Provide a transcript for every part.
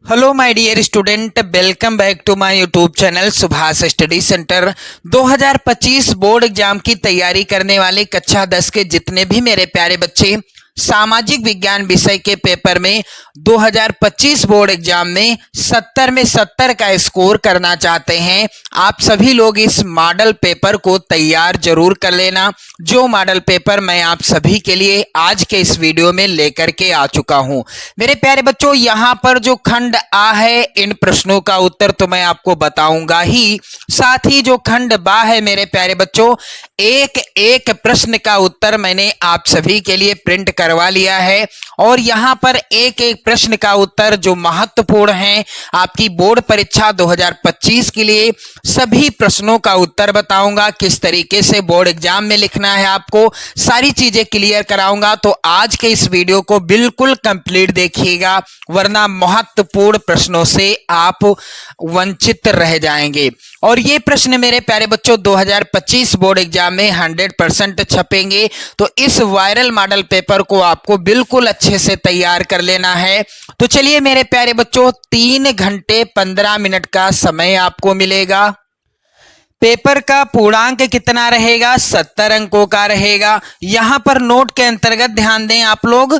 Hello my dear student, welcome back to my YouTube channel Subhash study centre. 2025 board exam की तैयारी करने वाले कक्षा 10 के जितने भी मेरे प्यारे बच्चे सामाजिक विज्ञान विषय के पेपर में 2025 बोर्ड एग्जाम में 70 में 70 का स्कोर करना चाहते हैं, आप सभी लोग इस मॉडल पेपर को तैयार जरूर कर लेना। जो मॉडल पेपर मैं आप सभी के लिए आज के इस वीडियो में लेकर के आ चुका हूं। मेरे प्यारे बच्चों, यहां पर जो खंड आ है इन प्रश्नों का उत्तर तो मैं आपको बताऊंगा ही, साथ ही जो खंड बा है मेरे प्यारे बच्चों, एक एक प्रश्न का उत्तर मैंने आप सभी के लिए प्रिंट करवा लिया है और यहां पर एक एक प्रश्न का उत्तर जो महत्वपूर्ण है आपकी बोर्ड परीक्षा 2025 के लिए, सभी प्रश्नों का उत्तर बताऊंगा। किस तरीके से बोर्ड एग्जाम में लिखना है आपको सारी चीजें क्लियर कराऊंगा। तो आज के इस वीडियो को बिल्कुल कंप्लीट देखिएगा, वरना महत्वपूर्ण प्रश्नों से आप वंचित रह जाएंगे। और ये प्रश्न मेरे प्यारे बच्चों 2025 बोर्ड एग्जाम में 100% छपेंगे, तो इस वायरल मॉडल पेपर को आपको बिल्कुल अच्छे से तैयार कर लेना है। तो चलिए मेरे प्यारे बच्चों, 3 घंटे 15 मिनट का समय आपको मिलेगा। पेपर का पूर्णांक कितना रहेगा? 70 अंकों का रहेगा। यहां पर नोट के अंतर्गत ध्यान दें आप लोग,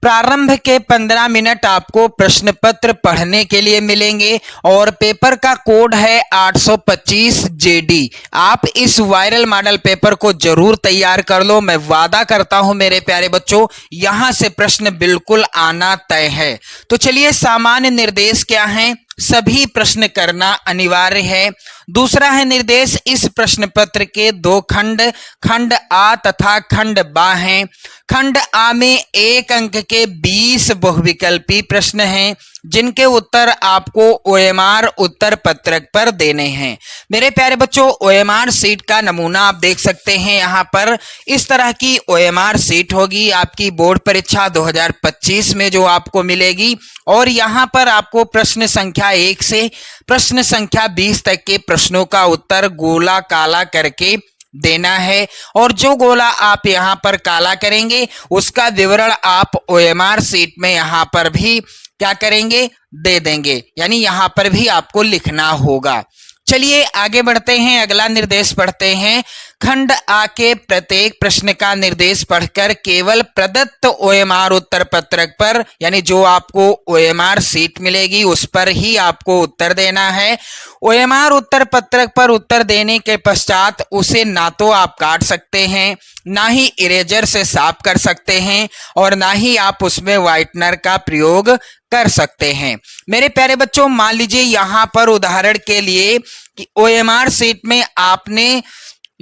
प्रारंभ के 15 मिनट आपको प्रश्न पत्र पढ़ने के लिए मिलेंगे और पेपर का कोड है 825 जेडी। आप इस वायरल मॉडल पेपर को जरूर तैयार कर लो, मैं वादा करता हूं मेरे प्यारे बच्चों यहां से प्रश्न बिल्कुल आना तय है। तो चलिए, सामान्य निर्देश क्या है? सभी प्रश्न करना अनिवार्य है। दूसरा है निर्देश, इस प्रश्न पत्र के 2 खंड, खंड आ तथा खंड बा हैं। खंड आ में 1 अंक के 20 बहुविकल्पी प्रश्न हैं जिनके उत्तर आपको ओएमआर उत्तर पत्रक पर देने हैं। मेरे प्यारे बच्चों, ओएमआर सीट का नमूना आप देख सकते हैं। यहाँ पर इस तरह की ओएमआर सीट होगी आपकी बोर्ड परीक्षा 2025 में जो आपको मिलेगी और यहाँ पर आपको प्रश्न संख्या 1 से प्रश्न संख्या 20 तक के प्रश्नों का उत्तर गोला काला करके देना है और जो गोला आप यहाँ पर काला करेंगे उसका विवरण आप ओएमआर सीट में यहाँ पर भी क्या करेंगे? दे देंगे, यानी यहाँ पर भी आपको लिखना होगा। चलिए आगे बढ़ते हैं, अगला निर्देश पढ़ते हैं। खंड आ के प्रत्येक प्रश्न का निर्देश पढ़कर केवल प्रदत्त ओएमआर उत्तर पत्रक पर, यानी जो आपको ओएमआर सीट मिलेगी उस पर ही आपको उत्तर देना है। ओएमआर उत्तर पत्रक पर उत्तर देने के पश्चात उसे ना तो आप काट सकते हैं, ना ही इरेजर से साफ कर सकते हैं और ना ही आप उसमें व्हाइटनर का प्रयोग कर सकते हैं। मेरे प्यारे बच्चों, मान लीजिए यहाँ पर उदाहरण के लिए कि ओएमआर सीट में आपने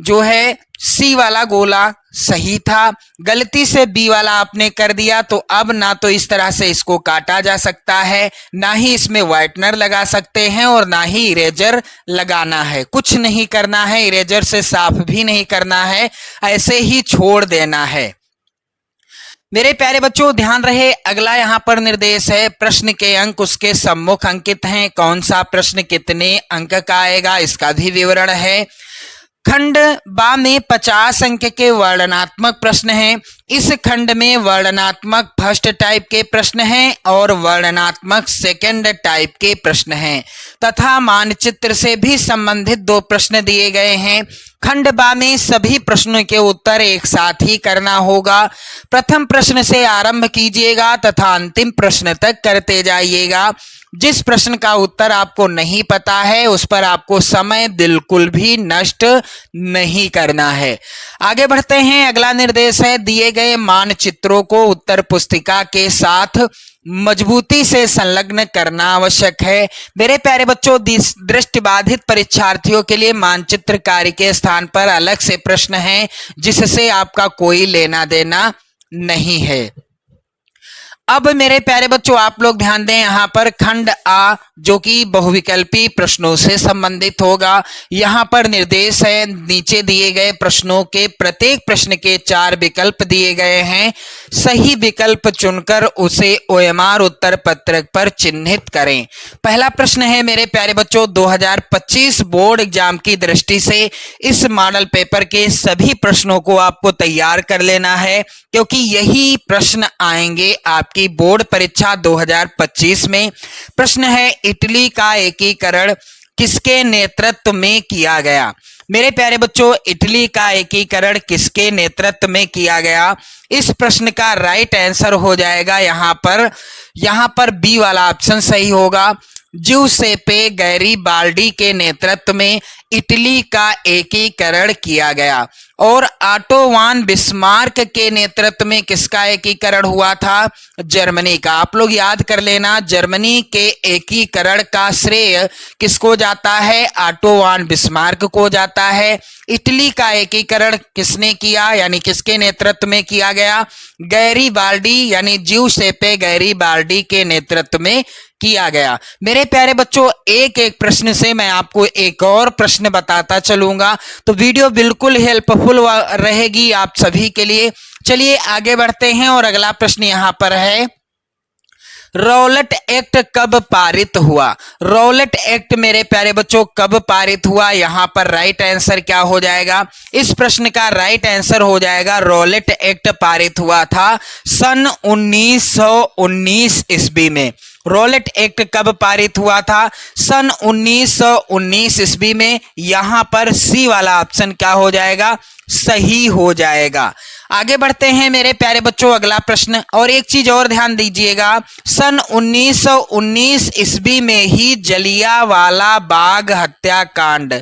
जो है सी वाला गोला सही था, गलती से बी वाला आपने कर दिया, तो अब ना तो इस तरह से इसको काटा जा सकता है, ना ही इसमें व्हाइटनर लगा सकते हैं और ना ही इरेजर लगाना है। कुछ नहीं करना है, इरेजर से साफ भी नहीं करना है, ऐसे ही छोड़ देना है। मेरे प्यारे बच्चों ध्यान रहे, अगला यहाँ पर निर्देश है, प्रश्न के अंक उसके सम्मुख अंकित हैं। कौन सा प्रश्न कितने अंक का आएगा इसका भी विवरण है। खंड बा में 50 अंक के वर्णनात्मक प्रश्न हैं। इस खंड में वर्णनात्मक फर्स्ट टाइप के प्रश्न हैं और वर्णनात्मक सेकंड टाइप के प्रश्न हैं तथा मानचित्र से भी संबंधित 2 प्रश्न दिए गए हैं। खंड बा में सभी प्रश्नों के उत्तर एक साथ ही करना होगा। प्रथम प्रश्न से आरंभ कीजिएगा तथा अंतिम प्रश्न तक करते जाइएगा। जिस प्रश्न का उत्तर आपको नहीं पता है उस पर आपको समय बिल्कुल भी नष्ट नहीं करना है। आगे बढ़ते हैं, अगला निर्देश है, दिए गए मानचित्रों को उत्तर पुस्तिका के साथ मजबूती से संलग्न करना आवश्यक है। मेरे प्यारे बच्चों, दृष्टिबाधित परीक्षार्थियों के लिए मानचित्र कार्य के स्थान पर अलग से प्रश्न हैं जिससे आपका कोई लेना देना नहीं है। अब मेरे प्यारे बच्चों आप लोग ध्यान दें, यहाँ पर खंड आ जो कि बहुविकल्पी प्रश्नों से संबंधित होगा। यहाँ पर निर्देश है, नीचे दिए गए प्रश्नों के प्रत्येक प्रश्न के 4 विकल्प दिए गए हैं। सही विकल्प चुनकर उसे OMR उत्तर पत्रक पर चिन्हित करें। पहला प्रश्न है मेरे प्यारे बच्चों, 2025 बोर्ड एग्जाम की दृष्टि से इस मॉडल पेपर के सभी प्रश्नों को आपको तैयार कर लेना है, क्योंकि यही प्रश्न आएंगे आपकी बोर्ड परीक्षा 2025 में। प्रश्न है, इटली का एकीकरण किसके नेतृत्व में किया गया? मेरे प्यारे बच्चों, इटली का एकीकरण किसके नेतृत्व में किया गया? इस प्रश्न का राइट आंसर हो जाएगा यहाँ पर बी वाला ऑप्शन सही होगा। ज्यूसेप्पे गैरिबाल्डी के नेतृत्व में इटली का एकीकरण किया गया। और ऑटो वॉन बिस्मार्क के नेतृत्व में किसका एकीकरण हुआ था? जर्मनी का। आप लोग याद कर लेना, जर्मनी के एकीकरण का श्रेय किसको जाता है? ऑटो वॉन बिस्मार्क को जाता है। इटली का एकीकरण किसने किया, यानी किसके नेतृत्व में किया गया? गैरिबाल्डी यानी ज्यूसेप्पे गैरिबाल्डी के नेतृत्व में किया गया। मेरे प्यारे बच्चों, एक एक प्रश्न से मैं आपको एक और प्रश्न बताता चलूंगा, तो वीडियो बिल्कुल हेल्पफुल रहेगी आप सभी के लिए। चलिए आगे बढ़ते हैं और अगला प्रश्न यहां पर है, रॉलेट एक्ट कब पारित हुआ? रॉलेट एक्ट मेरे प्यारे बच्चों कब पारित हुआ? यहां पर राइट आंसर क्या हो जाएगा? इस प्रश्न का राइट आंसर हो जाएगा, रॉलेट एक्ट पारित हुआ था सन 1919 ईस्वी में। रॉलेट एक्ट कब पारित हुआ था? सन 1919 ईस्वी में। यहां पर सी वाला ऑप्शन क्या हो जाएगा? सही हो जाएगा। आगे बढ़ते हैं मेरे प्यारे बच्चों, अगला प्रश्न। और एक चीज और ध्यान दीजिएगा, सन 1919 ईस्वी में ही जलियांवाला बाग हत्याकांड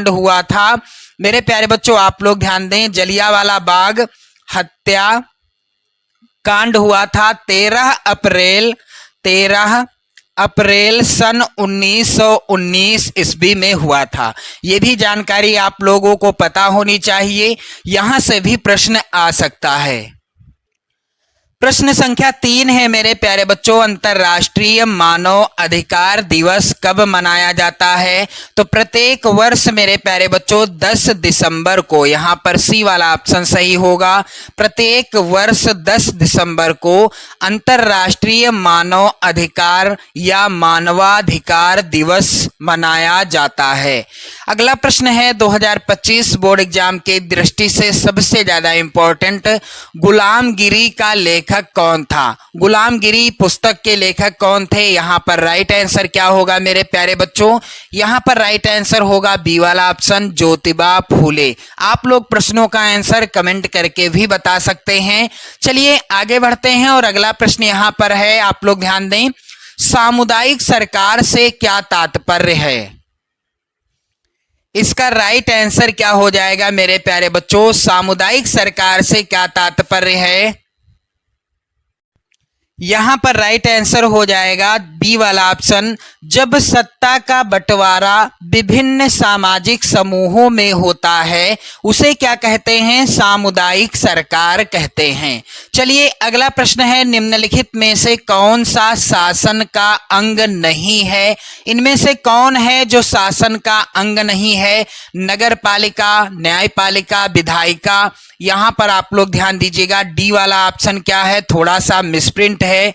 हुआ था। मेरे प्यारे बच्चों आप लोग ध्यान दें, जलियांवाला बाग हत्याकांड हुआ था 13 अप्रैल सन 1919 ईस्वी में हुआ था। ये भी जानकारी आप लोगों को पता होनी चाहिए, यहां से भी प्रश्न आ सकता है। प्रश्न संख्या 3 है मेरे प्यारे बच्चों, अंतर्राष्ट्रीय मानव अधिकार दिवस कब मनाया जाता है? तो प्रत्येक वर्ष मेरे प्यारे बच्चों 10 दिसंबर को, यहाँ पर सी वाला ऑप्शन सही होगा। प्रत्येक वर्ष 10 दिसंबर को अंतर्राष्ट्रीय मानव अधिकार या मानवाधिकार दिवस मनाया जाता है। अगला प्रश्न है, 2025 बोर्ड एग्जाम के दृष्टि से सबसे ज्यादा इंपॉर्टेंट, गुलामगिरी का लेखक कौन था? गुलामगिरी पुस्तक के लेखक कौन थे? यहां पर राइट आंसर क्या होगा मेरे प्यारे बच्चों? यहां पर राइट आंसर होगा बी वाला ऑप्शन, ज्योतिबा फूले। आप लोग प्रश्नों का आंसर कमेंट करके भी बता सकते हैं। चलिए आगे बढ़ते हैं और अगला प्रश्न यहां पर है, आप लोग ध्यान दें, सामुदायिक सरकार से क्या तात्पर्य है? इसका राइट आंसर क्या हो जाएगा मेरे प्यारे बच्चों? सामुदायिक सरकार से क्या तात्पर्य है? यहां पर राइट आंसर हो जाएगा बी वाला ऑप्शन, जब सत्ता का बंटवारा विभिन्न सामाजिक समूहों में होता है उसे क्या कहते हैं? सामुदायिक सरकार कहते हैं। चलिए अगला प्रश्न है, निम्नलिखित में से कौन सा शासन का अंग नहीं है? इनमें से कौन है जो शासन का अंग नहीं है? नगर पालिका, न्यायपालिका, विधायिका। यहां पर आप लोग ध्यान दीजिएगा, डी वाला ऑप्शन क्या है, थोड़ा सा मिसप्रिंट है।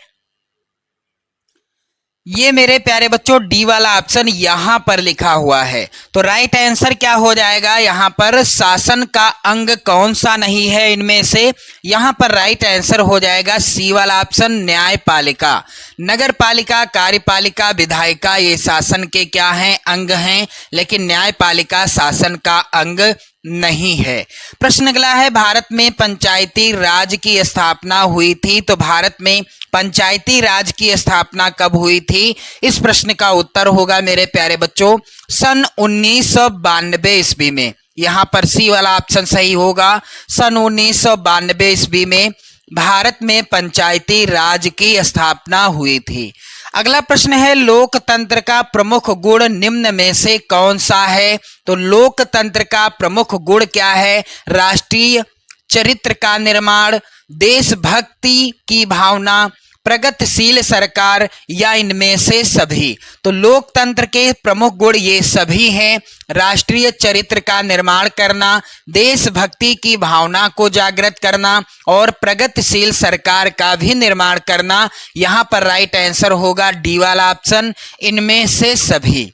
ये मेरे प्यारे बच्चों डी वाला ऑप्शन यहां पर लिखा हुआ है, तो राइट आंसर क्या हो जाएगा? यहां पर शासन का अंग कौन सा नहीं है इनमें से? यहां पर राइट आंसर हो जाएगा सी वाला ऑप्शन, न्यायपालिका। नगरपालिका, कार्यपालिका, विधायिका ये शासन के क्या हैं? अंग हैं, लेकिन न्यायपालिका शासन का अंग नहीं है। प्रश्न अगला है, भारत में पंचायती राज की स्थापना हुई थी, तो भारत में पंचायती राज की स्थापना कब हुई थी? इस प्रश्न का उत्तर होगा मेरे प्यारे बच्चों सन 1992 ईस्वी में। यहां पर सी वाला ऑप्शन सही होगा, सन 1992 ईस्वी में भारत में पंचायती राज की स्थापना हुई थी। अगला प्रश्न है, लोकतंत्र का प्रमुख गुण निम्न में से कौन सा है? तो लोकतंत्र का प्रमुख गुण क्या है? राष्ट्रीय चरित्र का निर्माण, देशभक्ति की भावना, प्रगतिशील सरकार या इनमें से सभी। तो लोकतंत्र के प्रमुख गुण ये सभी हैं। राष्ट्रीय चरित्र का निर्माण करना, देशभक्ति की भावना को जागृत करना और प्रगतिशील सरकार का भी निर्माण करना। यहां पर राइट आंसर होगा डी वाला ऑप्शन, इनमें से सभी।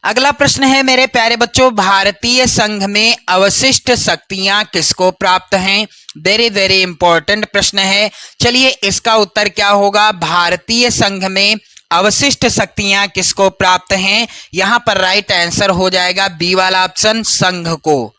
अगला प्रश्न है मेरे प्यारे बच्चों, भारतीय संघ में अवशिष्ट शक्तियां किसको प्राप्त हैं? वेरी वेरी इंपॉर्टेंट प्रश्न है। चलिए इसका उत्तर क्या होगा? भारतीय संघ में अवशिष्ट शक्तियां किसको प्राप्त हैं? यहां पर राइट आंसर हो जाएगा बी वाला ऑप्शन, संघ को।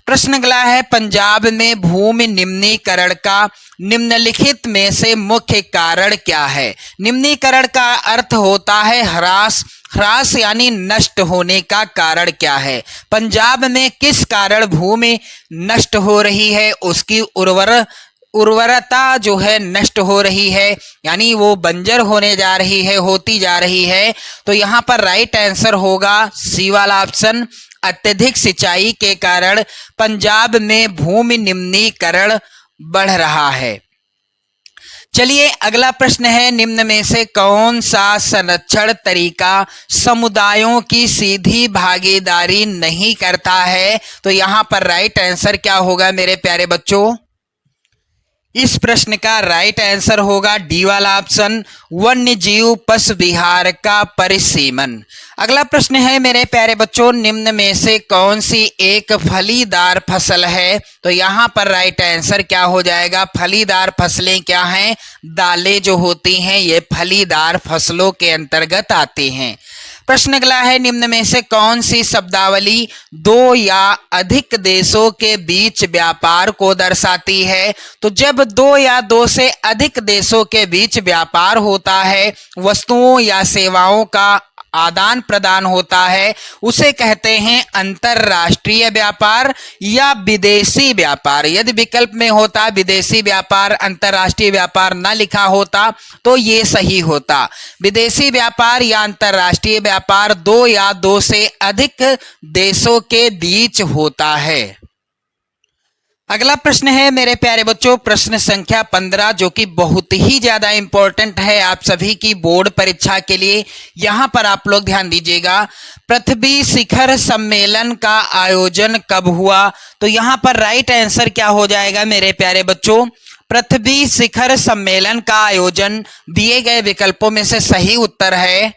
प्रश्न अगला है, पंजाब में भूमि निम्नीकरण का निम्नलिखित में से मुख्य कारण क्या है? निम्नीकरण का अर्थ होता है ह्रास। ह्रास यानी नष्ट होने का कारण क्या है? पंजाब में किस कारण भूमि नष्ट हो रही है? उसकी उर्वरता जो है नष्ट हो रही है, यानी वो बंजर होने जा रही है, होती जा रही है। तो यहाँ पर राइट आंसर होगा सी वाला ऑप्शन, अत्यधिक सिंचाई के कारण पंजाब में भूमि निम्नीकरण बढ़ रहा है। चलिए अगला प्रश्न है, निम्न में से कौन सा संरक्षण तरीका समुदायों की सीधी भागीदारी नहीं करता है? तो यहाँ पर राइट आंसर क्या होगा मेरे प्यारे बच्चों? इस प्रश्न का राइट आंसर होगा डी वाला ऑप्शन, वन्य जीव पशु विहार का परिसीमन। अगला प्रश्न है मेरे प्यारे बच्चों, निम्न में से कौन सी एक फलीदार फसल है? तो यहाँ पर राइट आंसर क्या हो जाएगा? फलीदार फसलें क्या हैं? दालें जो होती हैं ये फलीदार फसलों के अंतर्गत आती हैं। प्रश्न अगला है, निम्न में से कौन सी शब्दावली दो या अधिक देशों के बीच व्यापार को दर्शाती है? तो जब दो या दो से अधिक देशों के बीच व्यापार होता है, वस्तुओं या सेवाओं का आदान प्रदान होता है, उसे कहते हैं अंतरराष्ट्रीय व्यापार या विदेशी व्यापार। यदि विकल्प में होता विदेशी व्यापार, अंतरराष्ट्रीय व्यापार न लिखा होता तो ये सही होता। विदेशी व्यापार या अंतरराष्ट्रीय व्यापार दो या दो से अधिक देशों के बीच होता है। अगला प्रश्न है मेरे प्यारे बच्चों, प्रश्न संख्या 15, जो कि बहुत ही ज्यादा इंपॉर्टेंट है आप सभी की बोर्ड परीक्षा के लिए। यहां पर आप लोग ध्यान दीजिएगा, पृथ्वी शिखर सम्मेलन का आयोजन कब हुआ? तो यहां पर राइट आंसर क्या हो जाएगा मेरे प्यारे बच्चों? पृथ्वी शिखर सम्मेलन का आयोजन दिए गए विकल्पों में से सही उत्तर है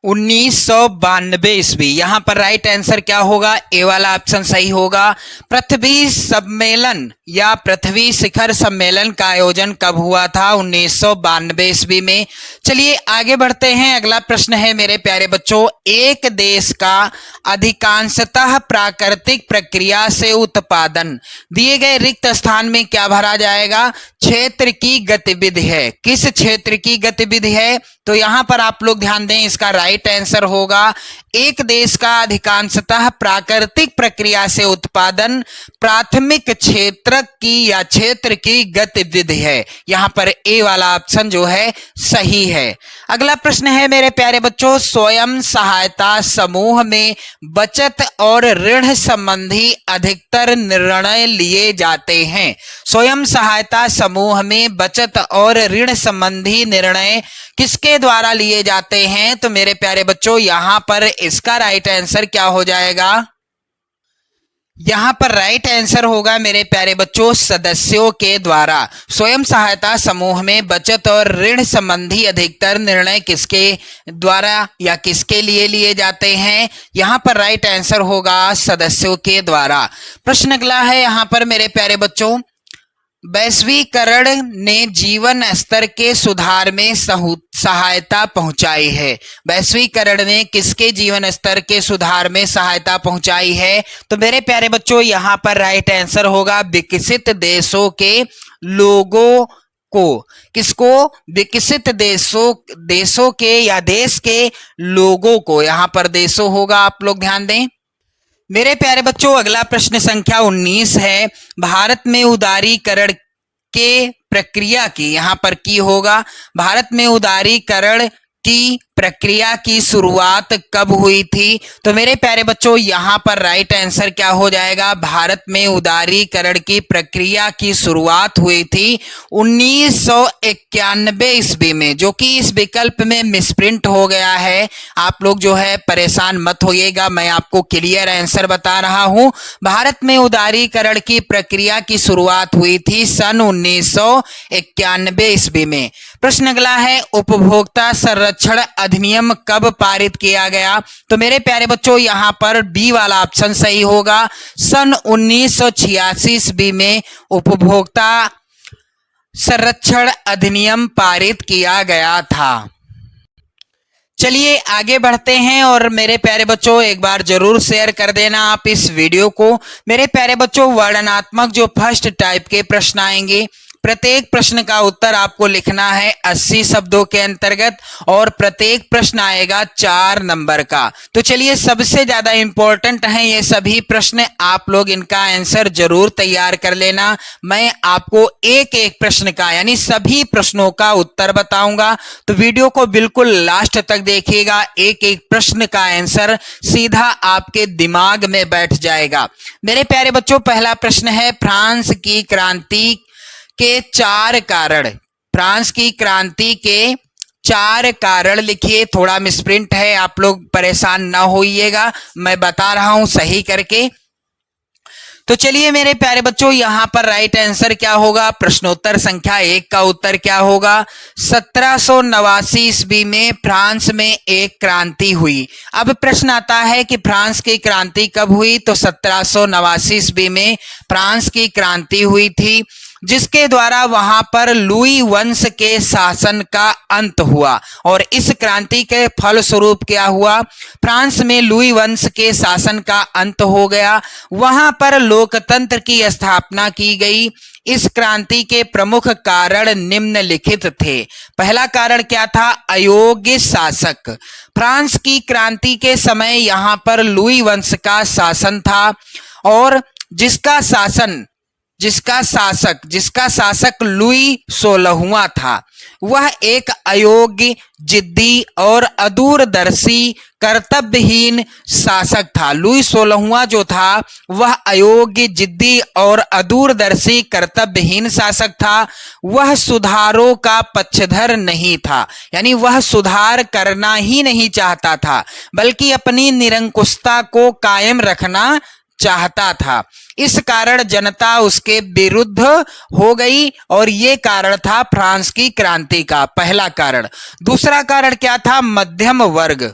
1992 ईस्वी। यहां पर राइट आंसर क्या होगा? ए वाला ऑप्शन सही होगा। पृथ्वी सम्मेलन या पृथ्वी शिखर सम्मेलन का आयोजन कब हुआ था? 1992 ईस्वी में। चलिए आगे बढ़ते हैं। अगला प्रश्न है मेरे प्यारे बच्चों, एक देश का अधिकांशतः प्राकृतिक प्रक्रिया से उत्पादन दिए गए रिक्त स्थान में क्या भरा जाएगा? क्षेत्र की गतिविधि है। किस क्षेत्र की गतिविधि है? तो यहां पर आप लोग ध्यान दें, इसका राइट आंसर होगा, एक देश का अधिकांशतः प्राकृतिक प्रक्रिया से उत्पादन प्राथमिक क्षेत्र की या क्षेत्र की गतिविधि है। यहां पर ए वाला ऑप्शन जो है सही है। अगला प्रश्न है मेरे प्यारे बच्चों, स्वयं सहायता समूह में बचत और ऋण संबंधी अधिकतर निर्णय लिए जाते हैं। स्वयं सहायता समूह में बचत और ऋण संबंधी निर्णय किसके द्वारा लिए जाते हैं? तो मेरे प्यारे बच्चों यहां पर इसका राइट आंसर क्या हो जाएगा? यहां पर राइट आंसर होगा मेरे प्यारे बच्चों, सदस्यों के द्वारा। स्वयं सहायता समूह में बचत और ऋण संबंधी अधिकतर निर्णय किसके द्वारा या किसके लिए लिए जाते हैं? यहां पर राइट आंसर होगा सदस्यों के द्वारा। प्रश्न अगला है यहां पर मेरे प्यारे बच्चों, वैश्वीकरण ने जीवन स्तर के सुधार में सहायता पहुंचाई है। वैश्वीकरण ने किसके जीवन स्तर के सुधार में सहायता पहुंचाई है? तो मेरे प्यारे बच्चों यहां पर राइट आंसर होगा विकसित देशों के लोगों को। किसको? विकसित देशों के या देश के लोगों को। यहां पर देशों होगा, आप लोग ध्यान दें। मेरे प्यारे बच्चों अगला प्रश्न संख्या 19 है, भारत में उदारीकरण के प्रक्रिया की, यहां पर की होगा, भारत में उदारीकरण की प्रक्रिया की शुरुआत कब हुई थी? तो मेरे प्यारे बच्चों यहाँ पर राइट आंसर क्या हो जाएगा? भारत में उदारीकरण की प्रक्रिया की शुरुआत हुई थी 1991 ईस्वी में, जो कि इस विकल्प में मिसप्रिंट हो गया है। आप लोग जो है परेशान मत होइएगा, मैं आपको क्लियर आंसर बता रहा हूं। भारत में उदारीकरण की प्रक्रिया की शुरुआत हुई थी सन 1991 ईस्वी में। प्रश्न अगला है, उपभोक्ता संरक्षण अधिनियम कब पारित किया गया? तो मेरे प्यारे बच्चों यहाँ पर बी वाला ऑप्शन सही होगा। सन 1986 ईस्वी में उपभोक्ता संरक्षण अधिनियम पारित किया गया था। चलिए आगे बढ़ते हैं और मेरे प्यारे बच्चों एक बार जरूर शेयर कर देना आप इस वीडियो को। मेरे प्यारे बच्चों वर्णनात्मक जो फर्स्ट टाइप के प्रश्न आएंगे, प्रत्येक प्रश्न का उत्तर आपको लिखना है 80 शब्दों के अंतर्गत और प्रत्येक प्रश्न आएगा 4 नंबर का। तो चलिए सबसे ज्यादा इंपॉर्टेंट है ये सभी प्रश्न, आप लोग इनका आंसर जरूर तैयार कर लेना। मैं आपको एक एक प्रश्न का यानी सभी प्रश्नों का उत्तर बताऊंगा, तो वीडियो को बिल्कुल लास्ट तक देखिएगा। एक एक प्रश्न का आंसर सीधा आपके दिमाग में बैठ जाएगा। मेरे प्यारे बच्चों पहला प्रश्न है, फ्रांस की क्रांति के 4 कारण। फ्रांस की क्रांति के 4 कारण लिखिए। थोड़ा मिसप्रिंट है, आप लोग परेशान ना होइएगा, मैं बता रहा हूं सही करके। तो चलिए मेरे प्यारे बच्चों यहाँ पर राइट आंसर क्या होगा? प्रश्नोत्तर संख्या 1 का उत्तर क्या होगा? 1789 ईस्वी में फ्रांस में एक क्रांति हुई। अब प्रश्न आता है कि फ्रांस की क्रांति कब हुई? तो 1789 ईस्वी में फ्रांस की क्रांति हुई थी, जिसके द्वारा वहां पर लुई वंश के शासन का अंत हुआ। और इस क्रांति के फलस्वरूप क्या हुआ? फ्रांस में लुई वंश के शासन का अंत हो गया, वहां पर लोकतंत्र की स्थापना की गई। इस क्रांति के प्रमुख कारण निम्नलिखित थे। पहला कारण क्या था? अयोग्य शासक। फ्रांस की क्रांति के समय यहां पर लुई वंश का शासन था और जिसका शासक लुई 16वां था, वह एक अयोग्य, जिद्दी और अदूरदर्शी, कर्तव्यहीन शासक था। लुई 16वां जो था वह अयोग्य, जिद्दी और अदूरदर्शी, कर्तव्यहीन शासक था। वह सुधारों का पक्षधर नहीं था, यानी वह सुधार करना ही नहीं चाहता था, बल्कि अपनी निरंकुशता को कायम रखना चाहता था। इस कारण जनता उसके विरुद्ध हो गई और ये कारण था फ्रांस की क्रांति का पहला कारण। दूसरा कारण क्या था? मध्यम वर्ग।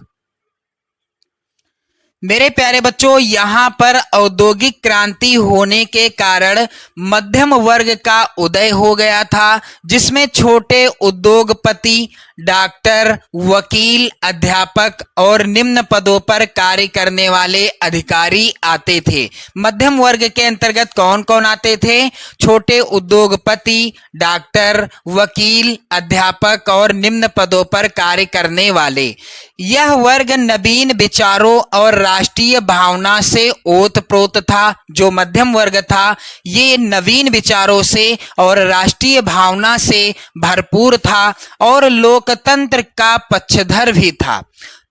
मेरे प्यारे बच्चों यहाँ पर औद्योगिक क्रांति होने के कारण मध्यम वर्ग का उदय हो गया था, जिसमें छोटे उद्योगपति, डॉक्टर, वकील, अध्यापक और निम्न पदों पर कार्य करने वाले अधिकारी आते थे। मध्यम वर्ग के अंतर्गत कौन कौन आते थे? छोटे उद्योगपति, डॉक्टर, वकील, अध्यापक और निम्न पदों पर कार्य करने वाले। यह वर्ग नवीन विचारों और राष्ट्रीय भावना से ओतप्रोत था। जो मध्यम वर्ग था ये नवीन विचारों से और राष्ट्रीय भावना से भरपूर था और लोकतंत्र का पक्षधर भी था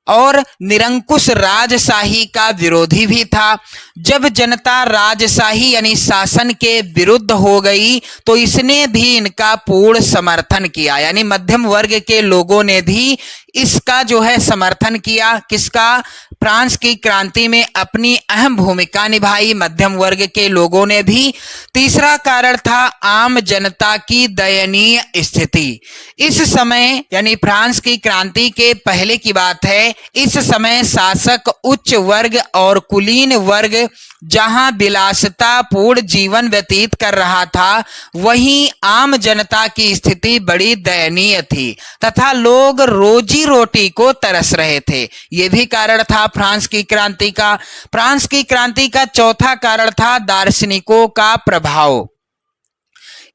और निरंकुश राजशाही का विरोधी भी था। जब जनता राजशाही यानी शासन के विरुद्ध हो गई तो इसने भी इनका पूर्ण समर्थन किया, यानी मध्यम वर्ग के लोगों ने भी इसका जो है समर्थन किया। किसका? फ्रांस की क्रांति में अपनी अहम भूमिका निभाई मध्यम वर्ग के लोगों ने भी। तीसरा कारण था आम जनता की दयनीय स्थिति। इस समय यानी फ्रांस की क्रांति के पहले की बात है, इस समय शासक उच्च वर्ग और कुलीन वर्ग जहां विलासितापूर्ण जीवन व्यतीत कर रहा था, वहीं आम जनता की स्थिति बड़ी दयनीय थी तथा लोग रोजी रोटी को तरस रहे थे। यह भी कारण था फ्रांस की क्रांति का। फ्रांस की क्रांति का चौथा कारण था दार्शनिकों का प्रभाव।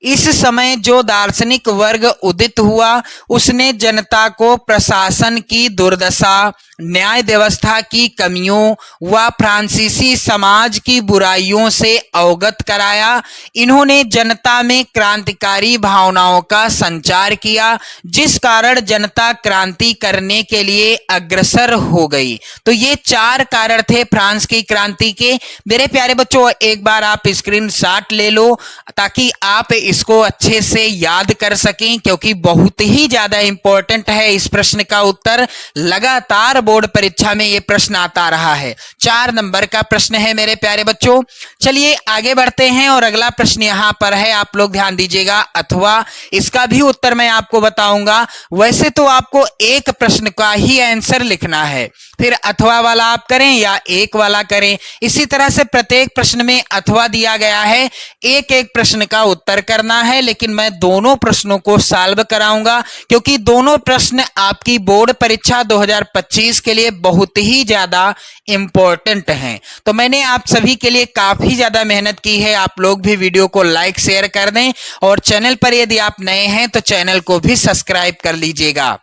इस समय जो दार्शनिक वर्ग उदित हुआ उसने जनता को प्रशासन की दुर्दशा, न्याय व्यवस्था की कमियों व फ्रांसीसी समाज की बुराइयों से अवगत कराया। इन्होंने जनता में क्रांतिकारी भावनाओं का संचार किया, जिस कारण जनता क्रांति करने के लिए अग्रसर हो गई। तो ये 4 कारण थे फ्रांस की क्रांति के। मेरे प्यारे बच्चों, एक बार आप स्क्रीनशॉट ले लो ताकि आप इसको अच्छे से याद कर सकें, क्योंकि बहुत ही ज्यादा इंपॉर्टेंट है इस प्रश्न का उत्तर। लगातार बोर्ड परीक्षा में यह प्रश्न आता रहा है। 4 नंबर का प्रश्न है मेरे प्यारे बच्चों। चलिए आगे बढ़ते हैं और अगला प्रश्न यहां पर है, आप लोग ध्यान दीजिएगा। अथवा इसका भी उत्तर मैं आपको बताऊंगा। वैसे तो आपको एक प्रश्न का ही आंसर लिखना है, फिर अथवा वाला आप करें या एक वाला करें। इसी तरह से प्रत्येक प्रश्न में अथवा दिया गया है, एक एक प्रश्न का उत्तर करना है। लेकिन मैं दोनों प्रश्नों को सॉल्व कराऊंगा, क्योंकि दोनों प्रश्न आपकी बोर्ड परीक्षा 2025 के लिए बहुत ही ज्यादा इंपॉर्टेंट हैं। तो मैंने आप सभी के लिए काफी ज्यादा मेहनत की है। आप लोग भी वीडियो को लाइक शेयर कर दें और चैनल पर यदि आप नए हैं तो चैनल को भी सब्सक्राइब कर लीजिएगा।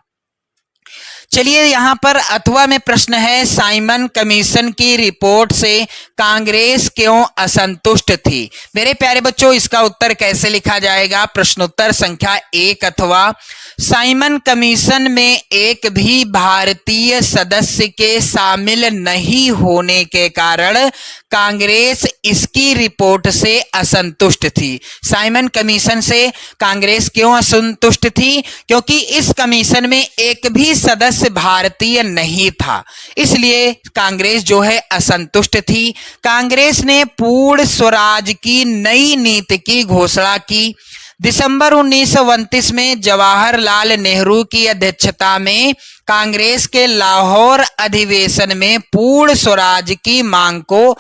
चलिए यहां पर अथवा में प्रश्न है, साइमन कमीशन की रिपोर्ट से कांग्रेस क्यों असंतुष्ट थी? मेरे प्यारे बच्चों, इसका उत्तर कैसे लिखा जाएगा? प्रश्नोत्तर संख्या 1 अथवा साइमन कमीशन में एक भी भारतीय सदस्य के शामिल नहीं होने के कारण कांग्रेस इसकी रिपोर्ट से असंतुष्ट थी। साइमन कमीशन से कांग्रेस क्यों असंतुष्ट थी? क्योंकि इस कमीशन में एक भी सदस्य भारतीय नहीं था, इसलिए कांग्रेस जो है असंतुष्ट थी। कांग्रेस ने पूर्ण स्वराज की नई नीति की घोषणा की। दिसंबर 1929 में जवाहरलाल नेहरू की अध्यक्षता में कांग्रेस के लाहौर अधिवेशन में पूर्ण स्वराज की मांग को